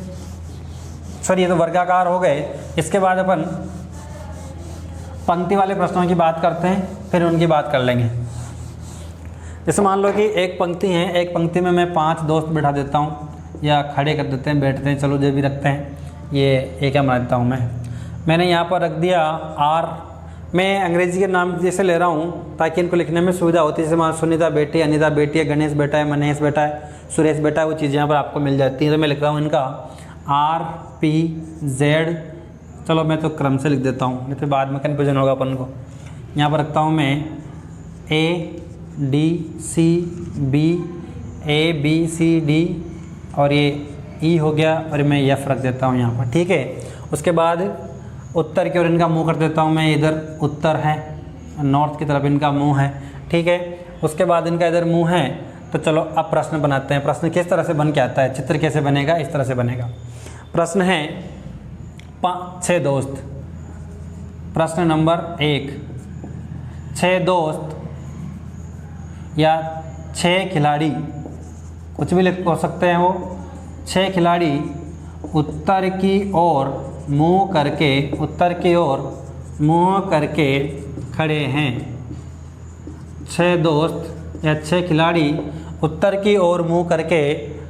सर ये तो वर्गाकार हो गए, इसके बाद अपन पंक्ति वाले प्रश्नों की बात करते हैं, फिर उनकी बात कर लेंगे। जैसे मान लो कि एक पंक्ति है, एक पंक्ति में मैं 5 दोस्त बैठा देता हूँ या खड़े कर देते हैं, बैठते हैं, चलो जो भी रखते हैं, ये क्या बना देता हूँ मैंने यहाँ पर रख दिया R। मैं अंग्रेजी के नाम जैसे ले रहा हूँ ताकि इनको लिखने में सुविधा होती है। जैसे मान सुनीता बेटी, अनिता बेटी है, गणेश बेटा है, मनीष बेटा है, सुरेश बेटा है, वो चीज़ें यहाँ पर आपको मिल जाती हैं। तो मैं लिख रहा हूँ इनका R P Z। चलो मैं तो क्रम से लिख देता हूँ, नहीं तो बाद में कन्फ्यूजन होगा अपन को। यहाँ पर रखता हूँ मैं A D C B, A B C D और ये E हो गया, और मैं F रख देता हूँ यहाँ पर। ठीक है, उसके बाद उत्तर की ओर इनका मुंह कर देता हूँ मैं, इधर उत्तर है, नॉर्थ की तरफ इनका मुंह है। ठीक है, उसके बाद इनका इधर मुंह है। तो चलो अब प्रश्न बनाते हैं। प्रश्न किस तरह से बन के आता है, चित्र कैसे बनेगा, इस तरह से बनेगा। प्रश्न है 6 दोस्त। प्रश्न नंबर 1, 6 दोस्त या 6 खिलाड़ी, कुछ भी लिख हो सकते हैं वो। 6 खिलाड़ी उत्तर की ओर मुँह करके, उत्तर की ओर मुँह करके खड़े हैं। 6 दोस्त या 6 खिलाड़ी उत्तर की ओर मुँह करके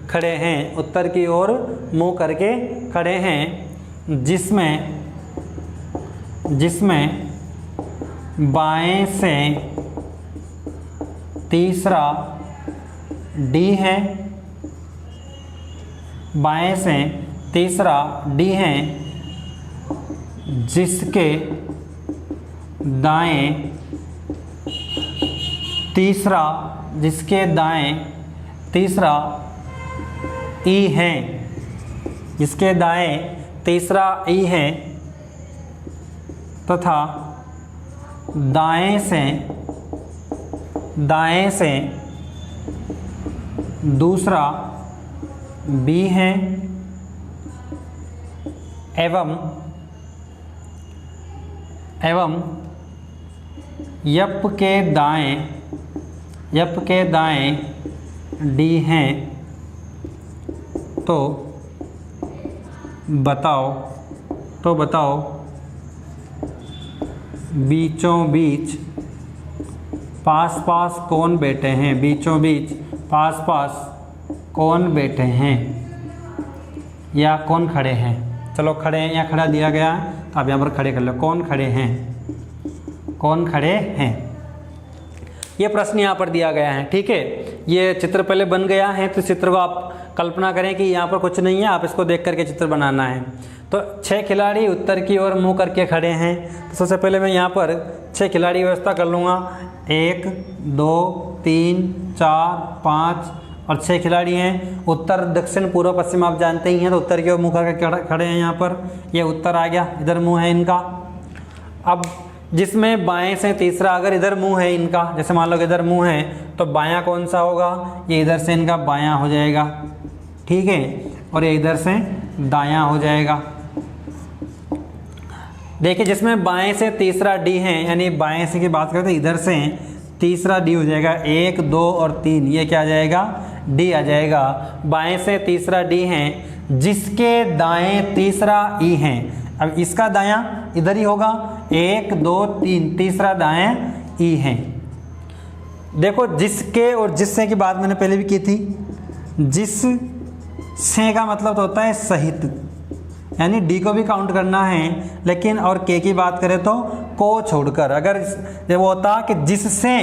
खड़े हैं, उत्तर की ओर मुँह करके खड़े हैं, जिसमें बाएं से तीसरा D है, बाएं से तीसरा D है, जिसके दाएं तीसरा E है, जिसके दाएं तीसरा E है, तथा दाएं से दूसरा B है, एवं यप के दाएं D हैं। तो बताओ बीचों बीच पास कौन बैठे हैं, बीचों बीच पास कौन बैठे हैं या कौन खड़े हैं। चलो खड़े हैं या खड़ा दिया गया है तो आप यहाँ पर खड़े कर लो, कौन खड़े हैं। ये प्रश्न यहाँ पर दिया गया है। ठीक है, ये चित्र पहले बन गया है, तो चित्र को आप कल्पना करें कि यहाँ पर कुछ नहीं है, आप इसको देख करके चित्र बनाना है। तो 6 खिलाड़ी उत्तर की ओर मुंह करके खड़े हैं। तो सबसे पहले मैं यहाँ पर 6 खिलाड़ी व्यवस्था कर लूँगा। 1 2 3 4 5 और 6 खिलाड़ी हैं। उत्तर दक्षिण पूर्व पश्चिम आप जानते ही हैं, तो उत्तर की ओर मुँह करके खड़े हैं। यहाँ पर ये उत्तर आ गया, इधर मुँह है इनका। अब जिसमें बाएं से तीसरा, अगर इधर मुंह है इनका, जैसे मान लो इधर मुंह है, तो बायां कौन सा होगा, ये इधर से इनका बायां हो जाएगा। ठीक है, और ये इधर से दायां हो जाएगा। देखिए, जिसमें बाएं से तीसरा डी है, यानी बाएं से की बात करते हैं, इधर से तीसरा डी हो जाएगा। 1 2 और 3, ये क्या आ जाएगा, डी आ जाएगा। बाएं से तीसरा डी है, जिसके दाएं तीसरा ई है। अब इसका दायां इधर ही होगा, 1 2 3, तीसरा दाएं ई है। देखो, जिसके और जिससे की बात मैंने पहले भी की थी। जिस से का मतलब तो होता है सहित, यानी डी को भी काउंट करना है, लेकिन और के की बात करें तो को छोड़कर। अगर जब वो होता कि जिससे,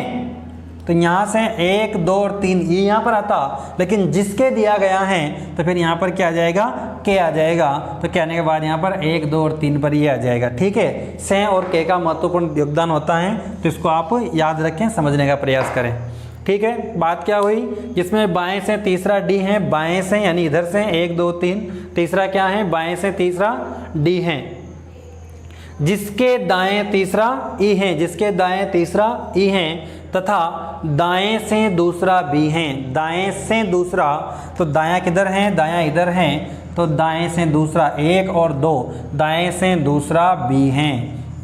तो यहाँ से 1 2 और 3 ये यहाँ पर आता, लेकिन जिसके दिया गया है तो फिर यहाँ पर क्या आ जाएगा, के आ जाएगा। तो कहने के बाद यहाँ पर 1 2 और 3 पर ये आ जाएगा। ठीक है, से और के का महत्वपूर्ण योगदान होता है, तो इसको आप याद रखें, समझने का प्रयास करें। ठीक है, बात क्या हुई, जिसमें बाएं से तीसरा डी है, बाएं से यानी इधर से 1 2 3, तीसरा क्या है, बाएं से तीसरा डी है। जिसके दाएं तीसरा ई है, जिसके दाएं तीसरा ई है, तथा दाएं से दूसरा बी है। दाएं से दूसरा, तो दायां किधर है, दायां इधर है, तो दाएं से दूसरा 1 और 2, दाएं से दूसरा बी है,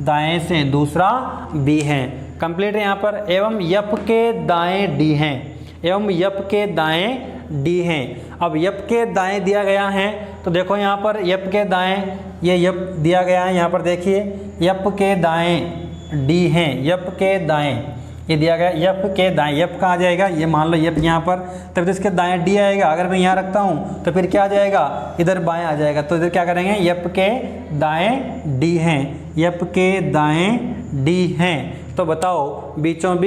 दाएं से दूसरा बी है। कंप्लीट है यहाँ पर। एवं यप के दाएं डी हैं, एवं यप के दाएं डी हैं। अब यप के दाएं दिया गया है, तो देखो यहाँ पर यप के दाएं, ये यप दिया गया है, यहाँ पर देखिए यप के दाएं डी हैं, यप के दाएं ये दिया गया, यप के दाएं। यप कहाँ आ जाएगा, ये मान लो यप यहाँ पर, तब तो इसके दाएं डी आएगा। अगर मैं यहाँ रखता हूँ तो फिर क्या आ जाएगा, इधर बाएं आ जाएगा। तो इधर क्या करेंगे, यप के दाएं डी हैं, यप के दाएं डी हैं। तो बताओ बीचों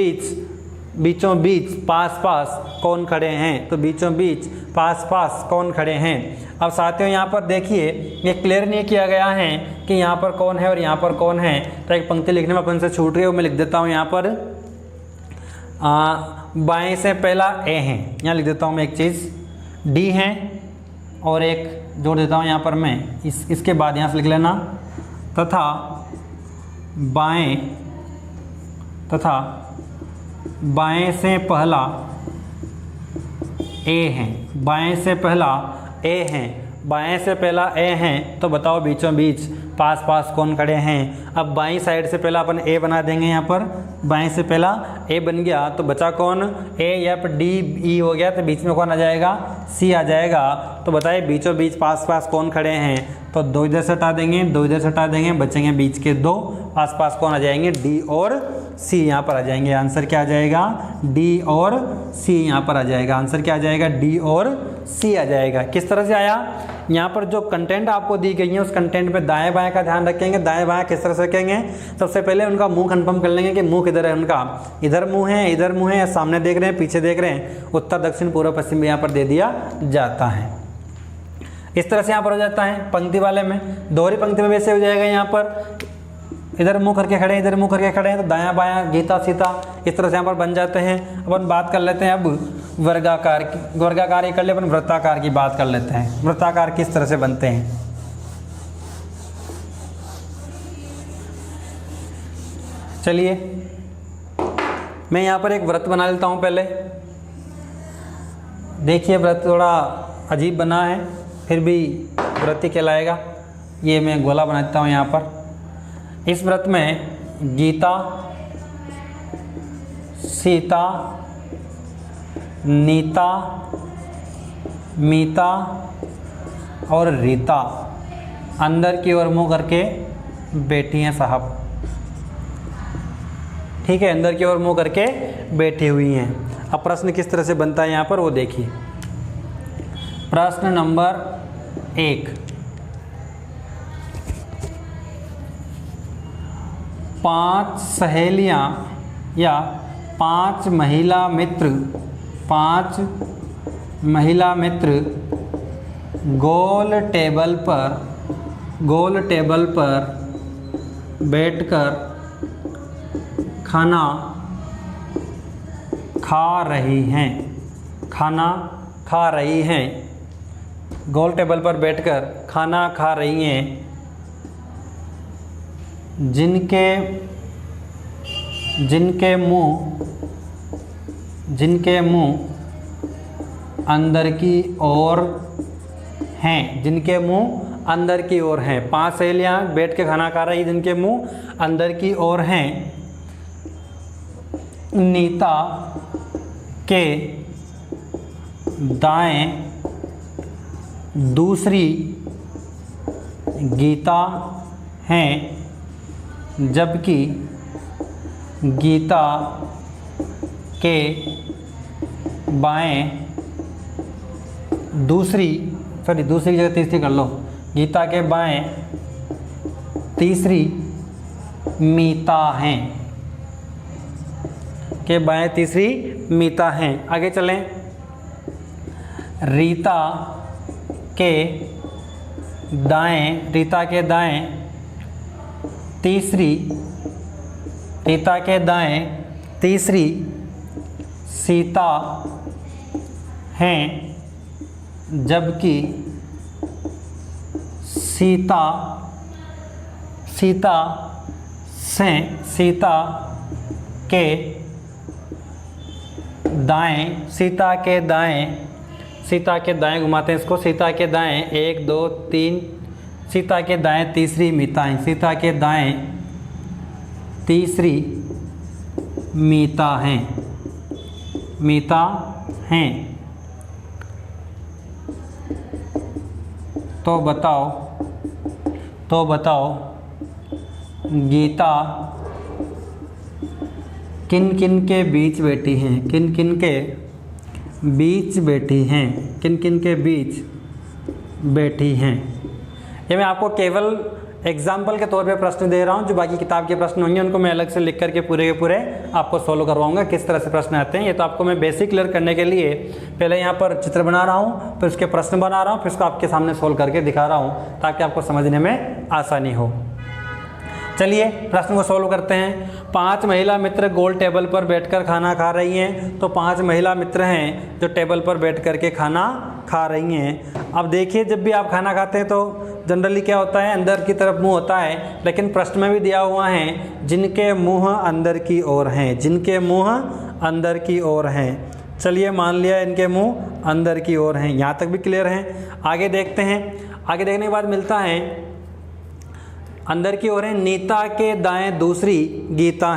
बीच पास पास कौन खड़े हैं, तो बीचों बीच पास पास कौन खड़े हैं। अब साथियों यहाँ पर देखिए, ये क्लियर नहीं किया गया है कि यहाँ पर कौन है और यहाँ पर कौन है, तो एक पंक्ति लिखने में अपन से छूट रही है, वो मैं लिख देता हूँ यहाँ पर। बाएं से पहला ए है, यहाँ लिख देता हूँ मैं एक चीज़, डी है, और एक जोड़ देता हूँ यहाँ पर मैं, इसके बाद यहाँ से लिख लेना, तथा बाएं से पहला ए है, बाएं से पहला ए है, बाएं से पहला ए हैं। तो बताओ बीचों बीच पास पास कौन खड़े हैं। अब बाईं साइड से पहला अपन ए बना देंगे, यहाँ पर बाएं से पहला ए बन गया, तो बचा कौन, ए एफ डी ई हो गया, तो बीच में कौन आ जाएगा, सी आ जाएगा। तो बताइए बीचों बीच पास पास कौन खड़े हैं, तो 2 इधर से हटा देंगे, 2 इधर से हटा देंगे, बचेंगे बीच के 2, पास पास कौन आ जाएंगे, डी और सी यहाँ पर आ जाएंगे। आंसर क्या आ जाएगा, डी और सी यहाँ पर आ जाएगा। आंसर क्या आ जाएगा, डी और सी आ जाएगा। किस तरह से आया, यहाँ पर जो कंटेंट आपको दी गई है उस कंटेंट पे दाएं बाएं का ध्यान रखेंगे। दाएं बाएं किस तरह से रखेंगे, सबसे पहले उनका मुंह कंफर्म कर लेंगे कि मुंह किधर है उनका, इधर मुंह है, इधर मुंह है, सामने देख रहे हैं, पीछे देख रहे हैं, उत्तर दक्षिण पूर्व पश्चिम यहाँ पर दे दिया जाता है। इस तरह से यहाँ पर हो जाता है। पंक्ति वाले में, दोहरी पंक्ति में वैसे हो जाएगा, यहाँ पर इधर मुंह करके खड़े हैं, इधर मुंह करके खड़े हैं, तो दायां बायां गीता सीता इस तरह से यहाँ पर बन जाते हैं। अपन बात कर लेते हैं अब वर्गाकार की, वर्गाकार ही कर ले, अपन वृत्ताकार की बात कर लेते हैं। वृत्ताकार किस तरह से बनते हैं, चलिए मैं यहाँ पर एक वृत्त बना लेता हूँ पहले। देखिए वृत्त थोड़ा अजीब बना है, फिर भी वृत्त ही कहलाएगा। ये मैं गोला बना देता हूँ यहाँ पर। इस व्रत में गीता, सीता, नीता, मीता और रीता अंदर की ओर मुंह करके बैठी हैं साहब। ठीक है, अंदर की ओर मुंह करके बैठी हुई हैं। अब प्रश्न किस तरह से बनता है यहाँ पर वो देखिए। प्रश्न नंबर 1, 5 सहेलियाँ या 5 महिला मित्र गोल टेबल पर बैठकर खाना खा रही हैं। गोल टेबल पर बैठकर खाना खा रही हैं, जिनके मुंह अंदर की ओर हैं। 5 सहेलियां बैठ के खाना खा रही, जिनके मुंह अंदर की ओर हैं। नीता के दाएं दूसरी गीता हैं, जबकि गीता के बाएं दूसरी जगह तीसरी कर लो। गीता के बाएं तीसरी मीता हैं। आगे चलें। रीता के दाएं तीसरी सीता हैं, जबकि सीता के दाएं घुमाते हैं इसको। सीता के दाएं 1 2 3, सीता के दाएं तीसरी मीता हैं। सीता के दाएं तीसरी मीता हैं। तो बताओ गीता किन किन के बीच बैठी हैं? किन किन के बीच बैठी हैं? ये मैं आपको केवल एग्जाम्पल के तौर पे प्रश्न दे रहा हूँ। जो बाकी किताब के प्रश्न होंगे उनको मैं अलग से लिख करके पूरे के पूरे आपको सोल्व करवाऊंगा, किस तरह से प्रश्न आते हैं। ये तो आपको मैं बेसिक क्लियर करने के लिए पहले यहाँ पर चित्र बना रहा हूँ, फिर उसके प्रश्न बना रहा हूँ, फिर उसको आपके सामने सोल्व करके दिखा रहा हूँ ताकि आपको समझने में आसानी हो। चलिए प्रश्न को सोल्व करते हैं। 5 महिला मित्र गोल टेबल पर बैठकर खाना खा रही हैं। तो 5 महिला मित्र हैं जो टेबल पर बैठ कर के खाना खा रही हैं। अब देखिए, जब भी आप खाना खाते हैं तो जनरली क्या होता है, अंदर की तरफ मुंह होता है, लेकिन प्रश्न में भी दिया हुआ है जिनके मुंह अंदर की ओर हैं। चलिए मान लिया इनके मुंह अंदर की ओर हैं, यहाँ तक भी क्लियर है। आगे देखते हैं। आगे देखने के बाद मिलता है अंदर की ओर है, नीता के दाएं दूसरी गीता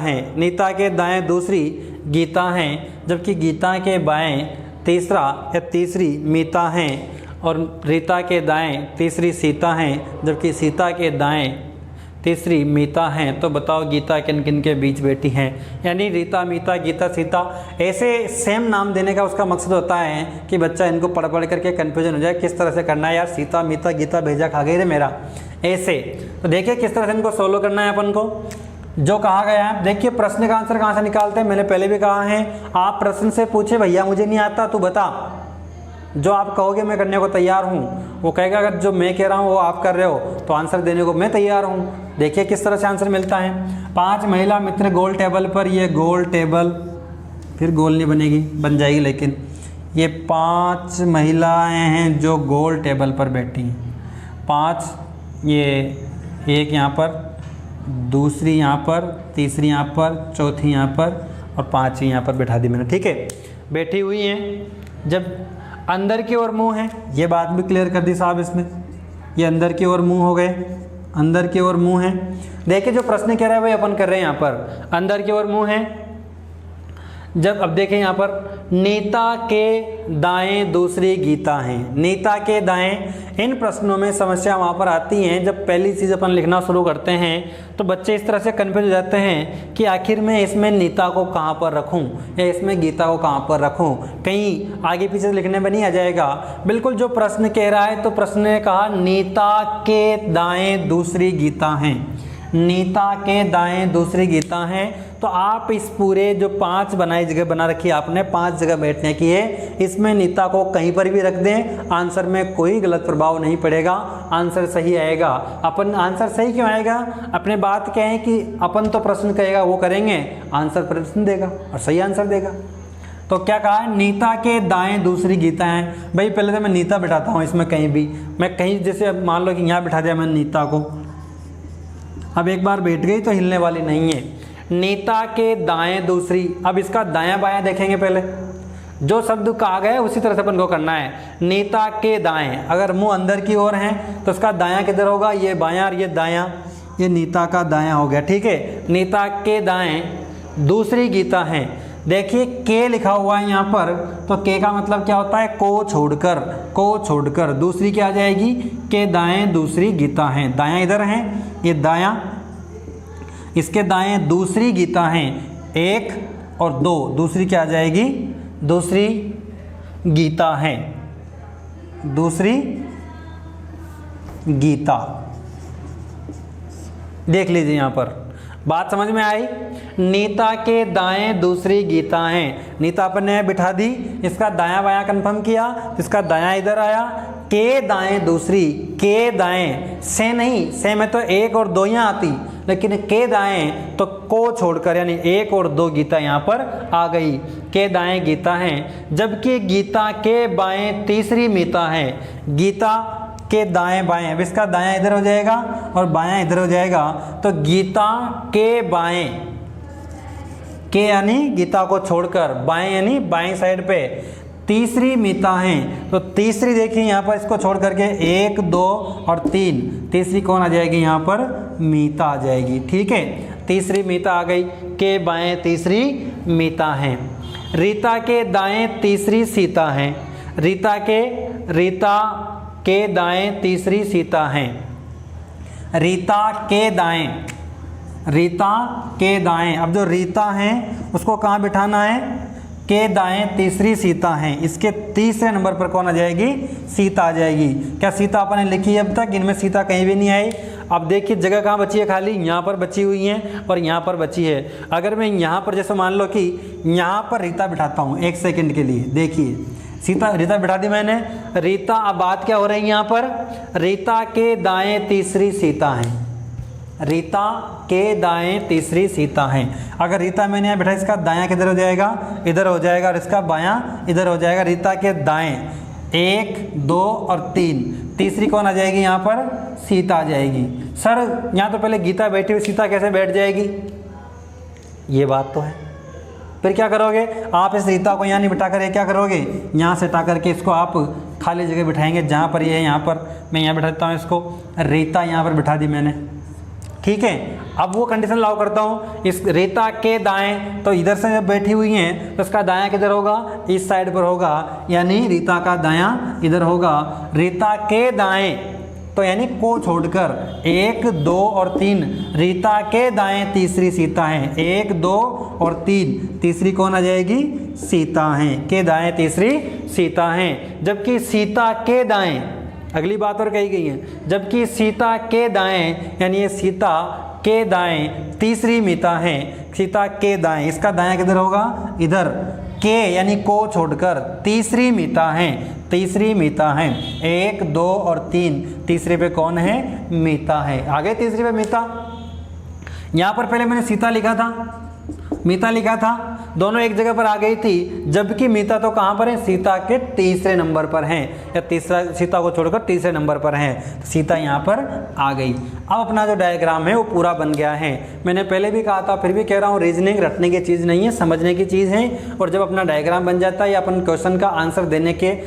हैं, जबकि गीता के बाएं तीसरी मीता हैं, और रीता के दाएं तीसरी सीता हैं, जबकि सीता के दाएं तीसरी मीता हैं। तो बताओ गीता किन किन के बीच बैठी हैं? यानी रीता, मीता, गीता, सीता, ऐसे सेम नाम देने का उसका मकसद होता है कि बच्चा इनको पढ़ करके कन्फ्यूजन हो जाए किस तरह से करना है। यार सीता, मीता, गीता भेजा खा गई रे मेरा, ऐसे। तो देखिए किस तरह से इनको सोल्व करना है अपन को। जो कहा गया है, देखिए प्रश्न का आंसर कहाँ से निकालते हैं। मैंने पहले भी कहा है, आप प्रश्न से पूछे भैया मुझे नहीं आता तू बता, जो आप कहोगे मैं करने को तैयार हूँ। वो कहेगा अगर जो मैं कह रहा हूँ वो आप कर रहे हो तो आंसर देने को मैं तैयार हूँ। देखिए किस तरह से आंसर मिलता है। 5 महिला मित्र गोल टेबल पर, ये गोल टेबल फिर गोल नहीं बनेगी, बन जाएगी, लेकिन ये 5 महिलाएं हैं जो गोल टेबल पर बैठी हैं। 5, ये एक यहाँ पर, दूसरी यहाँ पर, तीसरी यहाँ पर, चौथी यहाँ पर और 5वीं यहाँ पर बैठा दी मैंने, ठीक है। बैठी हुई हैं। जब अंदर की ओर मुंह है, ये बात भी क्लियर कर दी साहब इसमें, ये अंदर की ओर मुंह हो गए, अंदर की ओर मुंह है। देखिए जो प्रश्न कह रहा है वही अपन कर रहे हैं यहाँ पर, अंदर की ओर मुंह है। जब अब देखें यहाँ पर नेता के दाएं दूसरी गीता हैं, नेता के दाएं, इन प्रश्नों में समस्या वहाँ पर आती हैं जब पहली चीज़ अपन लिखना शुरू करते हैं तो बच्चे इस तरह से कन्फ्यूज हो जाते हैं कि आखिर में इसमें नीता को कहाँ पर रखूँ या इसमें गीता को कहाँ पर रखूँ, कहीं आगे पीछे लिखने में नहीं आ जाएगा। बिल्कुल जो प्रश्न कह रहा है, तो प्रश्न ने कहा नेता के दाएँ दूसरी गीता हैं, नीता के दाएं दूसरी गीता है। तो आप इस पूरे जो 5 बनाई जगह बना रखी है आपने, 5 जगह बैठने की है, इसमें नीता को कहीं पर भी रख दें, आंसर में कोई गलत प्रभाव नहीं पड़ेगा, आंसर सही आएगा। अपन आंसर सही क्यों आएगा? अपने बात क्या है कि अपन तो प्रश्न कहेगा वो करेंगे, आंसर प्रश्न देगा और सही आंसर देगा। तो क्या कहा है? नीता के दाएं दूसरी गीता है। भाई पहले तो मैं नीता बिठाता हूँ इसमें, कहीं भी मैं कहीं जैसे अब मान लो कि यहाँ बिठा दिया मैंने नीता को, अब एक बार बैठ गई तो हिलने वाली नहीं है। नीता के दाएं दूसरी, अब इसका दायां बायां देखेंगे, पहले जो शब्द कहा गया है उसी तरह से अपन को करना है। नीता के दाएं, अगर मुंह अंदर की ओर है तो इसका दायां किधर होगा? ये बायां और ये दायां, ये नीता का दायां हो गया। ठीक है, नीता के दाएं दूसरी गीता है। देखिए के लिखा हुआ है यहाँ पर, तो के का मतलब क्या होता है? को छोड़कर, को छोड़कर। दूसरी क्या आ जाएगी? के दाएं दूसरी गीता है। दायां इधर है, ये दायां, इसके दाएं दूसरी गीता है 1 और 2, दूसरी क्या आ जाएगी? दूसरी गीता है, दूसरी गीता। देख लीजिए यहाँ पर बात समझ में आई। नीता के दाएं दूसरी गीता है। नीता अपन ने बिठा दी, इसका दायां बायां कंफर्म किया, इसका दायां इधर आया। के दाएं दूसरी, के दाएं से नहीं, से में तो 1 और 2 यहाँ आती, लेकिन के दाएं तो को छोड़कर यानी 1 और 2 गीता यहाँ पर आ गई। के दाएं गीता है, जबकि गीता के बाएं तीसरी मीता है। गीता के दाएं बाएं, अब इसका दायां इधर हो जाएगा और बायां इधर हो जाएगा, तो गीता के बाएं, के यानी गीता को छोड़कर, बाएं यानी बाएं साइड पे तीसरी मीता है। तो तीसरी देखिए यहाँ पर, इसको छोड़ करके 1 2 और 3, तीसरी कौन आ जाएगी? यहाँ पर मीता आ जाएगी। ठीक है, तीसरी मीता आ गई। के बाएं तीसरी मीता है। रीता के दाएं तीसरी सीता है। रीता के दाएं तीसरी सीता है। रीता के दाएं, रीता के दाएं, अब जो रीता है उसको कहाँ बिठाना है? के दाएं तीसरी सीता है। इसके तीसरे नंबर पर कौन आ जाएगी? सीता आ जाएगी। क्या सीता अपन ने लिखी है अब तक? इनमें सीता कहीं भी नहीं आई। अब देखिए जगह कहाँ बची है? खाली यहाँ पर बची हुई है और यहाँ पर बची है। अगर मैं यहाँ पर जैसे मान लो कि यहाँ पर रीता बिठाता हूँ 1 सेकंड के लिए, देखिए सीता रीता बिठा दी मैंने। रीता, अब बात क्या हो रही है यहाँ पर? रीता के दाएं तीसरी सीता है। रीता के दाएं तीसरी सीता है। अगर रीता मैंने यहाँ बिठा, इसका दायां किधर हो जाएगा? इधर हो जाएगा, और इसका बायां इधर हो जाएगा। रीता के दाएं 1 2 और 3, तीसरी कौन आ जाएगी? यहाँ पर सीता आ जाएगी। सर यहाँ तो पहले गीता बैठी हुई, सीता कैसे बैठ जाएगी? ये बात तो है। फिर क्या करोगे आप? इस रीता को यहाँ नहीं बिठा कर क्या करोगे? यहाँ से हटा करके इसको आप खाली जगह बिठाएंगे, जहाँ पर ये है यहाँ पर मैं यहाँ बिठा देता हूँ इसको। रीता यहाँ पर बिठा दी मैंने, ठीक है। अब वो कंडीशन लागू करता हूँ, इस रीता के दाएं, तो इधर से जब बैठी हुई हैं तो इसका दायां किधर होगा? इस साइड पर होगा, यानी रीता का दायां इधर होगा। रीता के दाएं तो यानी को छोड़कर 1 2 और 3, रीता के दाएं तीसरी सीता है। 1 2 और 3, तीसरी कौन आ जाएगी? सीता है। के दाएं तीसरी सीता है। जबकि सीता के दाएं, अगली बात और कही गई है, जबकि सीता के दाएं यानी ये सीता के दाएं तीसरी मीता है। सीता के दाएं, इसका दायां किधर होगा? इधर। के यानी को छोड़कर तीसरी मीता है, तीसरी मीता है। 1 2 और 3, तीसरे पे कौन है? मीता है। आगे तीसरी पे मीता। यहाँ पर पहले मैंने सीता लिखा था, मीता लिखा था, दोनों एक जगह पर आ गई थी, जबकि मीता तो कहाँ पर है? सीता के तीसरे नंबर पर है, या तीसरा सीता को छोड़कर तीसरे नंबर पर है, तो सीता यहाँ पर आ गई। अब अपना जो डायग्राम है वो पूरा बन गया है। मैंने पहले भी कहा था, फिर भी कह रहा हूँ, रीजनिंग रटने की चीज़ नहीं है, समझने की चीज़ है। और जब अपना डायग्राम बन जाता है या अपन क्वेश्चन का आंसर देने के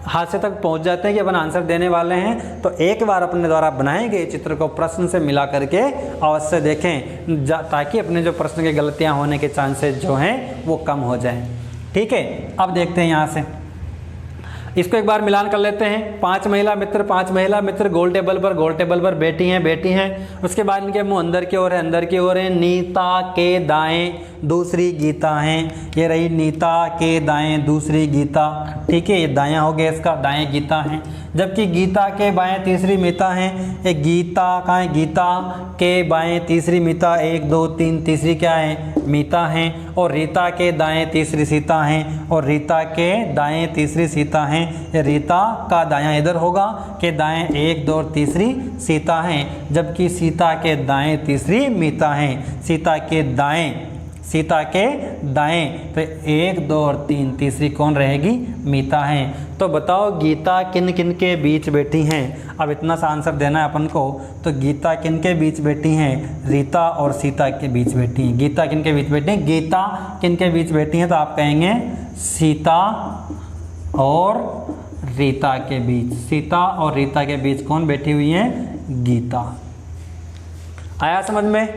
हादसे तक पहुंच जाते हैं कि अपन आंसर देने वाले हैं, तो एक बार अपने द्वारा बनाए गए चित्र को प्रश्न से मिला करके अवश्य देखें, ताकि अपने जो प्रश्न की गलतियां होने के चांसेस जो हैं वो कम हो जाएं। ठीक है, अब देखते हैं यहाँ से, इसको एक बार मिलान कर लेते हैं। 5 महिला मित्र गोल टेबल पर बैठी हैं। उसके बाद इनके मुंह अंदर की ओर है, नीता के दाएं दूसरी गीता है। ये रही नीता के दाएं दूसरी गीता, ठीक है, ये दायां हो गया इसका, दाएं गीता है। जबकि गीता के बाएं तीसरी मीता है। ये गीता कहाँ है, गीता के बाएं तीसरी मीता, 1 2 3 तीसरी क्या है, मीता है। और रीता के दाएं तीसरी सीता है, और रीता के दाएं तीसरी सीता है। ये रीता का दायां इधर होगा, के दाएं 1 2 और तीसरी सीता है। जबकि सीता के दाएं तीसरी मीता है। सीता के दाएं तो 1 2 और 3 तीसरी कौन रहेगी, मीता है। तो बताओ गीता किन किन के बीच बैठी हैं। अब इतना सा आंसर देना है अपन को। तो गीता किन के बीच बैठी हैं, रीता और सीता के बीच बैठी हैं। गीता किन के बीच बैठी हैं, गीता किन के बीच बैठी हैं, तो आप कहेंगे सीता और रीता के बीच। सीता और रीता के बीच कौन बैठी हुई है, गीता। आया समझ में,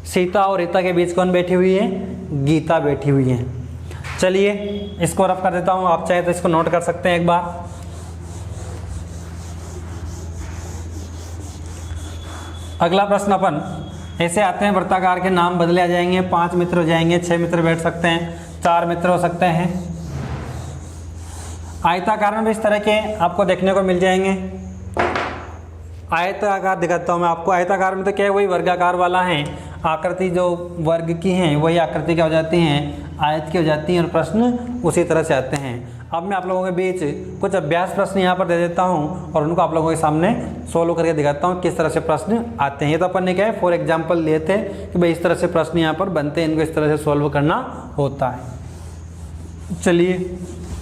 सीता और रीता के बीच कौन बैठी हुई है, गीता बैठी हुई है। चलिए इसको रफ कर देता हूँ, आप चाहे तो इसको नोट कर सकते हैं एक बार। अगला प्रश्न अपन ऐसे आते हैं, वृत्ताकार के नाम बदले आ जाएंगे। 5 मित्र हो जाएंगे, 6 मित्र बैठ सकते हैं, 4 मित्र हो सकते हैं। आयताकार में भी इस तरह के आपको देखने को मिल जाएंगे। आयताकार दिखाता हूँ मैं आपको। आयताकार में तो क्या है, वही वर्गाकार वाला है। आकृति जो वर्ग की हैं वही आकृति क्या हो जाती हैं, आयत की हो जाती हैं, और प्रश्न उसी तरह से आते हैं। अब मैं आप लोगों के बीच कुछ अभ्यास प्रश्न यहाँ पर दे देता हूँ और उनको आप लोगों के सामने सोल्व करके दिखाता हूँ किस तरह से प्रश्न आते हैं। ये तो अपन ने क्या है, फॉर एग्जाम्पल लिए थे कि भाई इस तरह से प्रश्न यहाँ पर बनते हैं, इनको इस तरह से सोल्व करना होता है। चलिए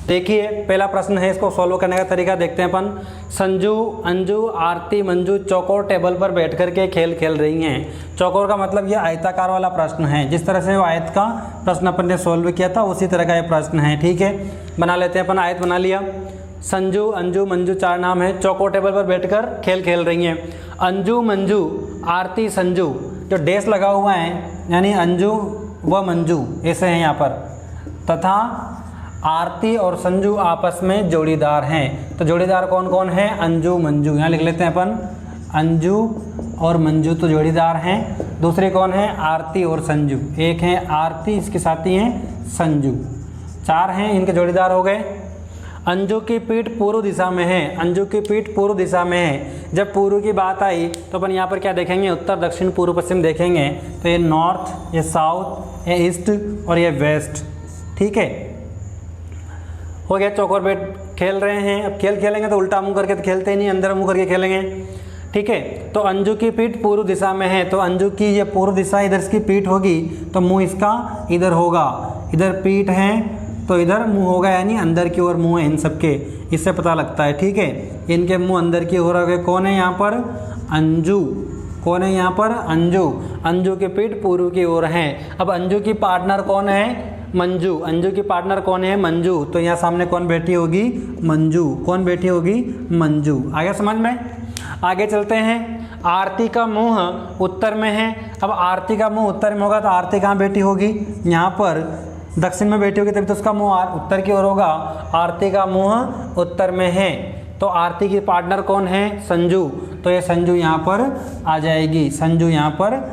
देखिए पहला प्रश्न है, इसको सॉल्व करने का तरीका देखते हैं अपन। संजू, अंजू, आरती, मंजू चौकोर टेबल पर बैठ कर के खेल खेल रही हैं। चौकोर का मतलब ये आयताकार वाला प्रश्न है। जिस तरह से वो आयत का प्रश्न अपन ने सॉल्व किया था उसी तरह का ये प्रश्न है, ठीक है। बना लेते हैं अपन, आयत बना लिया। संजू, अंजू, मंजू 4 नाम है, चौकोर टेबल पर बैठकर खेल खेल रही हैं। अंजू, मंजू, आरती, संजू, जो डैश लगा हुआ है यानी अंजू व मंजू ऐसे हैं यहाँ पर, तथा आरती और संजू आपस में जोड़ीदार हैं। तो जोड़ीदार कौन कौन है, अंजू मंजू, यहाँ लिख लेते हैं अपन, अंजू और मंजू तो जोड़ीदार हैं। दूसरे कौन है, आरती और संजू, एक है आरती, इसके साथी हैं संजू, 4 हैं, इनके जोड़ीदार हो गए। अंजू की पीठ पूर्व दिशा में है, अंजू की पीठ पूर्व दिशा में है। जब पूर्व की बात आई तो अपन यहाँ पर क्या देखेंगे, उत्तर, दक्षिण, पूर्व, पश्चिम देखेंगे। तो ये नॉर्थ, ये साउथ, ये ईस्ट और ये वेस्ट, ठीक है, हो गया। चौकोर बैठ खेल रहे हैं। अब खेल खेलेंगे तो उल्टा मुंह करके तो खेलते ही नहीं, अंदर मुंह करके खेलेंगे, ठीक है। तो अंजू की पीठ पूर्व दिशा में है, तो अंजू की ये पूर्व दिशा, इधर इसकी पीठ होगी तो मुंह इसका इधर होगा। इधर पीठ है तो इधर मुंह होगा, यानी अंदर की ओर मुंह है इन सबके, इससे पता लगता है, ठीक है। इनके मुंह अंदर की ओर हो गए। कौन है यहाँ पर, अंजू, कौन है यहाँ पर, अंजू। अंजू की पीठ पूर्व की ओर है। अब अंजू की पार्टनर कौन है, मंजू। अंजू की पार्टनर कौन है, मंजू। तो यहाँ सामने कौन बैठी होगी, मंजू। कौन बैठी होगी, मंजू। आ गया समझ में। आगे चलते हैं। आरती का मुंह उत्तर में है। अब आरती का मुंह उत्तर में होगा तो आरती कहाँ बैठी होगी, यहाँ पर दक्षिण में बैठी होगी, तभी तो उसका मुंह उत्तर की ओर होगा। आरती का मुंह उत्तर में है तो आरती की पार्टनर कौन है, संजू। तो ये संजू यहाँ पर आ जाएगी, संजू यहाँ पर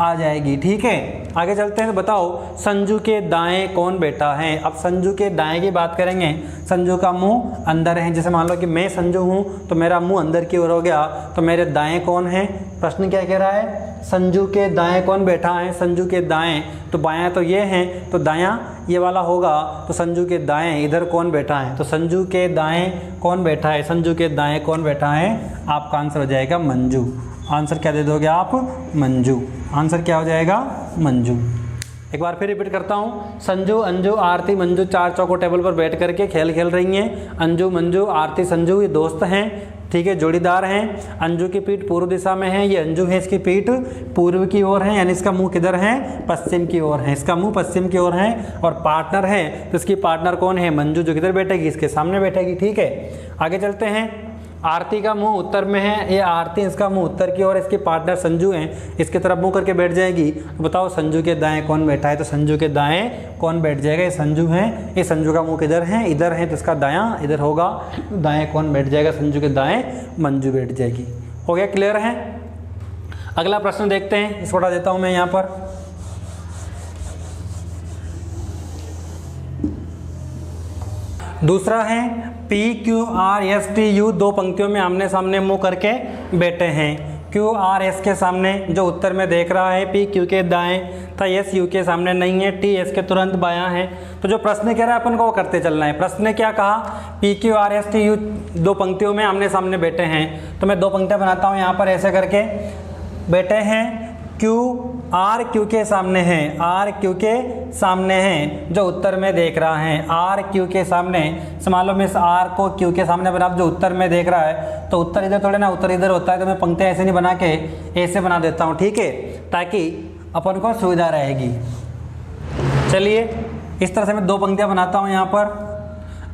आ जाएगी, ठीक है। आगे चलते हैं। तो बताओ संजू के दाएं कौन बैठा है। अब संजू के दाएं की बात करेंगे। संजू का मुंह अंदर है, जैसे मान लो कि मैं संजू हूँ तो मेरा मुंह अंदर की ओर हो गया, तो मेरे दाएं कौन है। प्रश्न क्या कह रहा है, संजू के दाएं कौन बैठा है। संजू के दाएं, तो बायां तो ये हैं, तो दायां ये वाला होगा। तो संजू के दाएं इधर कौन बैठा है, तो संजू के दाएं कौन बैठा है, संजू के दाएं कौन बैठा है। आपका आंसर हो जाएगा मंजू। आंसर क्या दे दोगे आप, मंजू। आंसर क्या हो जाएगा, मंजू। एक बार फिर रिपीट करता हूँ। संजू, अंजू, आरती, मंजू 4 चौकोर टेबल पर बैठ करके खेल खेल रही हैं। अंजू, मंजू, आरती, संजू ये दोस्त हैं, ठीक है, जोड़ीदार हैं। अंजू की पीठ पूर्व दिशा में है, ये अंजू है, इसकी पीठ पूर्व की ओर है, यानी इसका मुंह किधर है, पश्चिम की ओर है। इसका मुंह पश्चिम की ओर है। और पार्टनर है तो इसकी पार्टनर कौन है, मंजू, जो किधर बैठेगी, इसके सामने बैठेगी, ठीक है। आगे चलते हैं। आरती का मुंह उत्तर में है, ये आरती, इसका मुंह उत्तर की ओर, इसके पार्टनर संजू हैं, इसकी तरफ मुंह करके बैठ जाएगी। तो बताओ संजू के दाएं कौन बैठा है, तो संजू के दाएं कौन बैठ जाएगा, ये संजू है। ये संजू का मुंह किधर है, इधर है, तो इसका दायां इधर होगा। दाएं कौन बैठ जाएगा, संजू के दाएं मंजू बैठ जाएगी। हो गया, क्लियर है। अगला प्रश्न देखते हैं, इसको हटा देता हूँ मैं यहाँ पर। दूसरा है P Q R S T U, दो पंक्तियों में आमने सामने मुंह करके बैठे हैं। Q R S के सामने जो उत्तर में देख रहा है, P Q के दाएं तथा S U के सामने नहीं है, T S के तुरंत बायां है। तो जो प्रश्न कह रहा है अपन को वो करते चलना है। प्रश्न ने क्या कहा, P Q R S T U दो पंक्तियों में आमने सामने बैठे हैं। तो मैं दो पंक्तियां बनाता हूँ यहाँ पर ऐसे करके। बैठे हैं, Q R Q के सामने है, R Q के सामने है जो उत्तर में देख रहा है, R Q के सामने। मान लो मैं इस R को Q के सामने बना, जो उत्तर में देख रहा है, तो उत्तर इधर थोड़े ना, उत्तर इधर होता है। तो मैं पंक्तियाँ ऐसे नहीं बना के ऐसे बना देता हूँ, ठीक है, ताकि अपन को सुविधा रहेगी। चलिए इस तरह से मैं दो पंक्तियाँ बनाता हूँ यहाँ पर।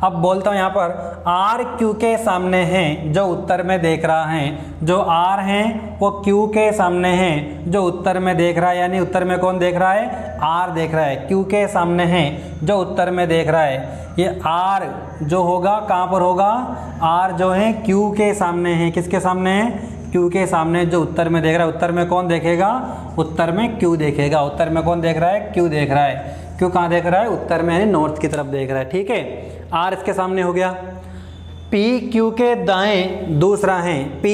अब बोलता हूँ यहाँ पर R Q के सामने हैं जो उत्तर में देख रहा है, जो R हैं वो Q के सामने हैं जो उत्तर में देख रहा है, यानी उत्तर में कौन देख रहा है, R देख रहा है। Q के सामने हैं जो उत्तर में देख रहा है। ये R जो होगा कहाँ पर होगा, R जो है Q के सामने है। किसके सामने है, Q के सामने जो उत्तर में देख रहा है। उत्तर में कौन देखेगा, उत्तर में Q देखेगा। उत्तर में कौन देख रहा है, Q देख रहा है। Q कहाँ देख रहा है, उत्तर में, यानी नॉर्थ की तरफ देख रहा है, ठीक है। R इसके सामने हो गया। P Q के दाएं दूसरा है, P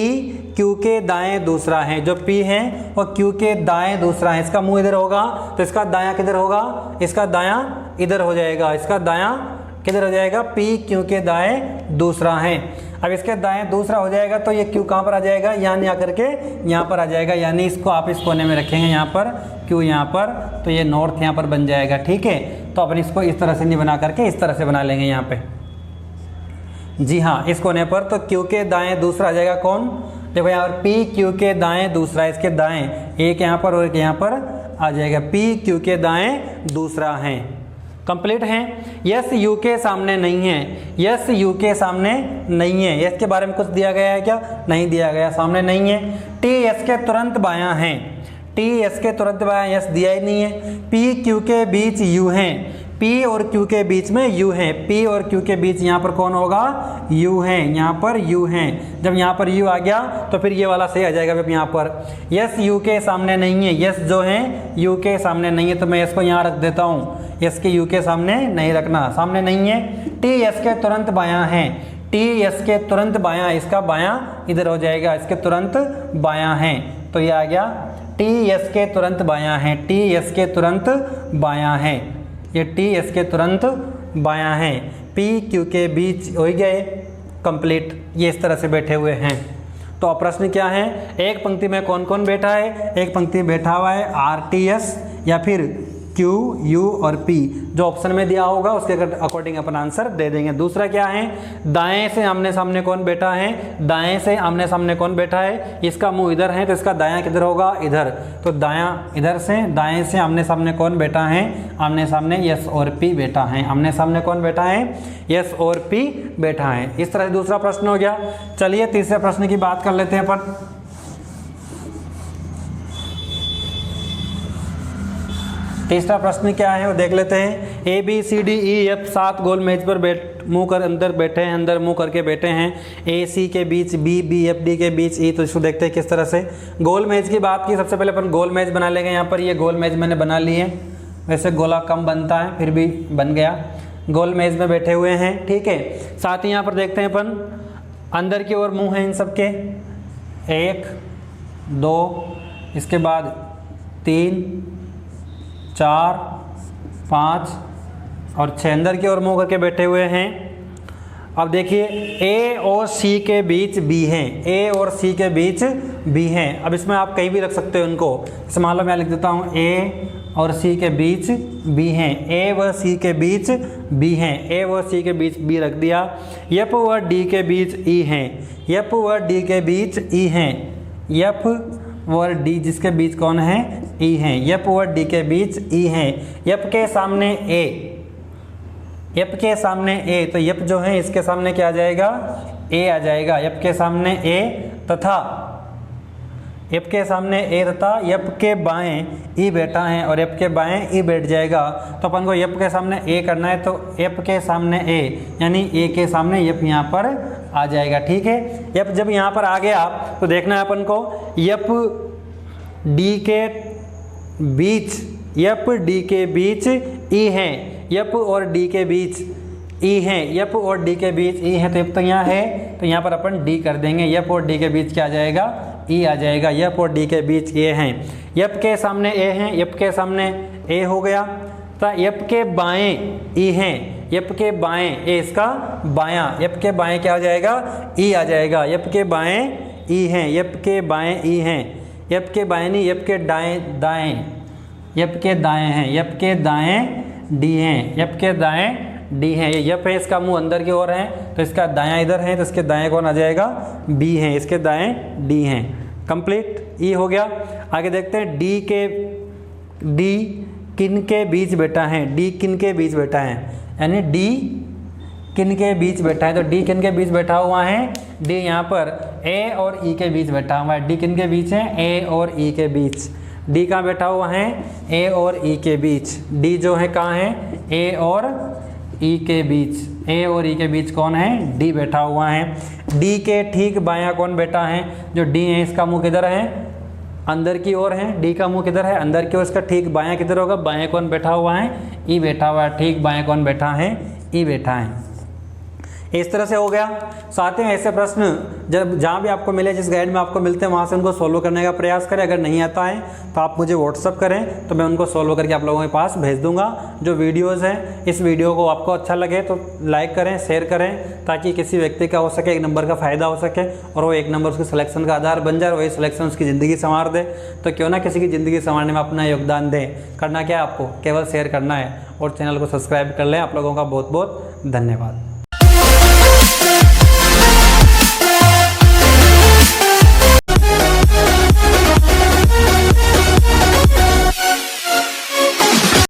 Q के दाएं दूसरा है। जो P है वो Q के दाएं दूसरा है। इसका मुंह इधर होगा तो इसका दायां किधर होगा, इसका दायां इधर हो जाएगा। इसका दायां किधर हो जाएगा, P Q के दाएं दूसरा है। अब इसके दाएं दूसरा हो जाएगा तो ये Q कहाँ पर आ जाएगा, यहाँ नहीं आकर के यहाँ पर आ जाएगा, यानी इसको आप इस कोने में रखेंगे यहाँ पर, Q यहाँ पर, तो ये नॉर्थ यहाँ पर बन जाएगा, ठीक है। तो अपन इसको इस तरह से नहीं बना करके इस तरह से बना लेंगे यहाँ पे। जी हाँ, इस कोने पर तो Q के दाएं दूसरा आ जाएगा कौन, देखो यहाँ पर P Q के दाएं दूसरा, इसके दाएं एक यहाँ पर और एक यहाँ पर आ जाएगा। P Q के दाएं दूसरा है, कंप्लीट हैं। यस यू के सामने नहीं है, यस यू के सामने नहीं है। यस के बारे में कुछ दिया गया है क्या, नहीं दिया गया, सामने नहीं है। टी एस के तुरंत बायां है, टी एस के तुरंत बायां, यस दिया ही नहीं है। पी क्यू के बीच यू हैं, P और Q के बीच में U है। P और Q के बीच यहाँ पर कौन होगा, U है, यहाँ पर U है। जब यहाँ पर U आ गया तो फिर ये वाला सही आ जाएगा। अब यहाँ पर यस U के सामने नहीं है, यस जो है U के सामने नहीं है, तो मैं इसको यहाँ रख देता हूँ। यस के U के सामने नहीं रखना, सामने नहीं है। T S के तुरंत बायां है, T S के तुरंत बायां, इसका बायां इधर हो जाएगा, इसके तुरंत बायां है, तो ये आ गया T S के तुरंत बायां है, T S के तुरंत बायां है, ये T S के तुरंत बायां है। P Q के बीच हो गए, कंप्लीट। ये इस तरह से बैठे हुए हैं। तो अब प्रश्न क्या है, एक पंक्ति में कौन कौन बैठा है, एक पंक्ति में बैठा हुआ है R T S या फिर Q U और P, जो ऑप्शन में दिया होगा उसके अकॉर्डिंग अपन आंसर दे देंगे। दूसरा क्या है, दाएं से आमने सामने कौन बैठा है, दाएं से आमने सामने कौन बैठा है, इसका मुंह इधर है तो इसका दायां किधर होगा, इधर, तो दायां इधर से, दाएं से आमने सामने कौन बैठा है, आमने सामने यस और P बैठा है, आमने सामने कौन बैठा है, यस और P बैठा है। इस तरह से दूसरा प्रश्न हो गया। चलिए तीसरे प्रश्न की बात कर लेते हैं अपन। तीसरा प्रश्न क्या है वो देख लेते हैं। A B C D E F 7 गोल मेज पर मुंह कर अंदर बैठे हैं, अंदर मुंह करके बैठे हैं। A C के बीच B B F D के बीच E, तो इसको देखते हैं किस तरह से। गोल मेज की बात की, सबसे पहले अपन गोल मेज बना लेंगे। यहाँ पर ये गोल मेज मैंने बना ली है, वैसे गोला कम बनता है फिर भी बन गया। गोल मेज में बैठे हुए हैं, ठीक है। साथ ही यहाँ पर देखते हैं अपन, अंदर की ओर मुँह है इन सबके, 1 2, इसके बाद 3 4 5 और 6, अंदर की ओर मुंह करके बैठे हुए हैं। अब देखिए A और C के बीच B हैं, A और C के बीच B हैं। अब इसमें आप कहीं भी रख सकते हो उनको, जैसे मान लो मैं लिख देता हूँ A और C के बीच B हैं, A व C के बीच B हैं, A व C के बीच B रख दिया। F व D के बीच E हैं, F व D के बीच E हैं, F और D जिसके बीच कौन है, E हैं, F और D के बीच E हैं। F के सामने A, F के सामने A, तो F जो है इसके सामने क्या आ जाएगा, A आ जाएगा। F के सामने A तथा F के सामने A तथा F के बाएं E बैठा है और F के बाएं E बैठ जाएगा। तो अपन को F के सामने A करना है, तो F के सामने A यानी A के सामने F यहाँ पर आ जाएगा, ठीक है। F जब यहाँ पर आ गया तो देखना है अपन को, F D के बीच, F D के बीच E हैं, F और D के बीच ई है, एफ और डी के बीच ई है, तो एफ तो यहाँ है, तो यहाँ पर अपन डी कर देंगे। एफ और डी के बीच क्या आ जाएगा, ई आ जाएगा। एफ और डी के बीच ए हैं, एफ के सामने ए हैं, एफ के सामने ए हो गया, तो एफ के बाएं ई हैं, एफ के बाएं ए इसका बायां, एफ के बाएं क्या हो जाएगा, ई आ जाएगा। एफ के बाएं ई हैं, एफ के बाएं ई हैं, एफ के बाएं नहीं, एफ के दाएं दाएं, एफ के दाएं हैं, एफ के दाएं डी हैं, एफ के दाएं डी है। ये एफ है, इसका मुंह अंदर की ओर है, तो इसका दायां इधर है, तो इसके दाएं कौन आ जाएगा, बी है, इसके दाएं डी हैं। कंप्लीट, ई हो गया। आगे देखते हैं डी किन के बीच बैठा है, डी किन के बीच बैठा है, यानी डी किन के बीच बैठा है, तो डी किन के बीच बैठा हुआ है, डी यहाँ पर ए और ई के बीच बैठा हुआ है। डी किन के बीच है, ए और ई के बीच। डी कहाँ बैठा हुआ है, ए और ई के बीच। डी जो है कहाँ है, ए और ई के बीच, ए और ई के बीच कौन है, डी बैठा हुआ है। डी के ठीक बायां कौन बैठा है, जो डी है इसका मुंह किधर है, अंदर की ओर है, डी का मुंह किधर है, अंदर की ओर, इसका ठीक बायां किधर होगा, बायां कौन बैठा हुआ है, ई बैठा हुआ है। ठीक बायां कौन बैठा है, ई बैठा है। इस तरह से हो गया। साथ ही ऐसे प्रश्न जब जहाँ भी आपको मिले, जिस गाइड में आपको मिलते हैं वहाँ से उनको सॉल्व करने का प्रयास करें। अगर नहीं आता है तो आप मुझे व्हाट्सअप करें, तो मैं उनको सॉल्व करके आप लोगों के पास भेज दूंगा। जो वीडियोस हैं, इस वीडियो को आपको अच्छा लगे तो लाइक करें, शेयर करें, ताकि किसी व्यक्ति का हो सके, एक नंबर का फ़ायदा हो सके, और वो एक नंबर उसके सिलेक्शन का आधार बन जाए, वही सिलेक्शन उसकी ज़िंदगी संवार दे। तो क्यों ना किसी की ज़िंदगी संवारने में अपना योगदान दें। करना क्या है आपको, केवल शेयर करना है और चैनल को सब्सक्राइब कर लें। आप लोगों का बहुत बहुत धन्यवाद।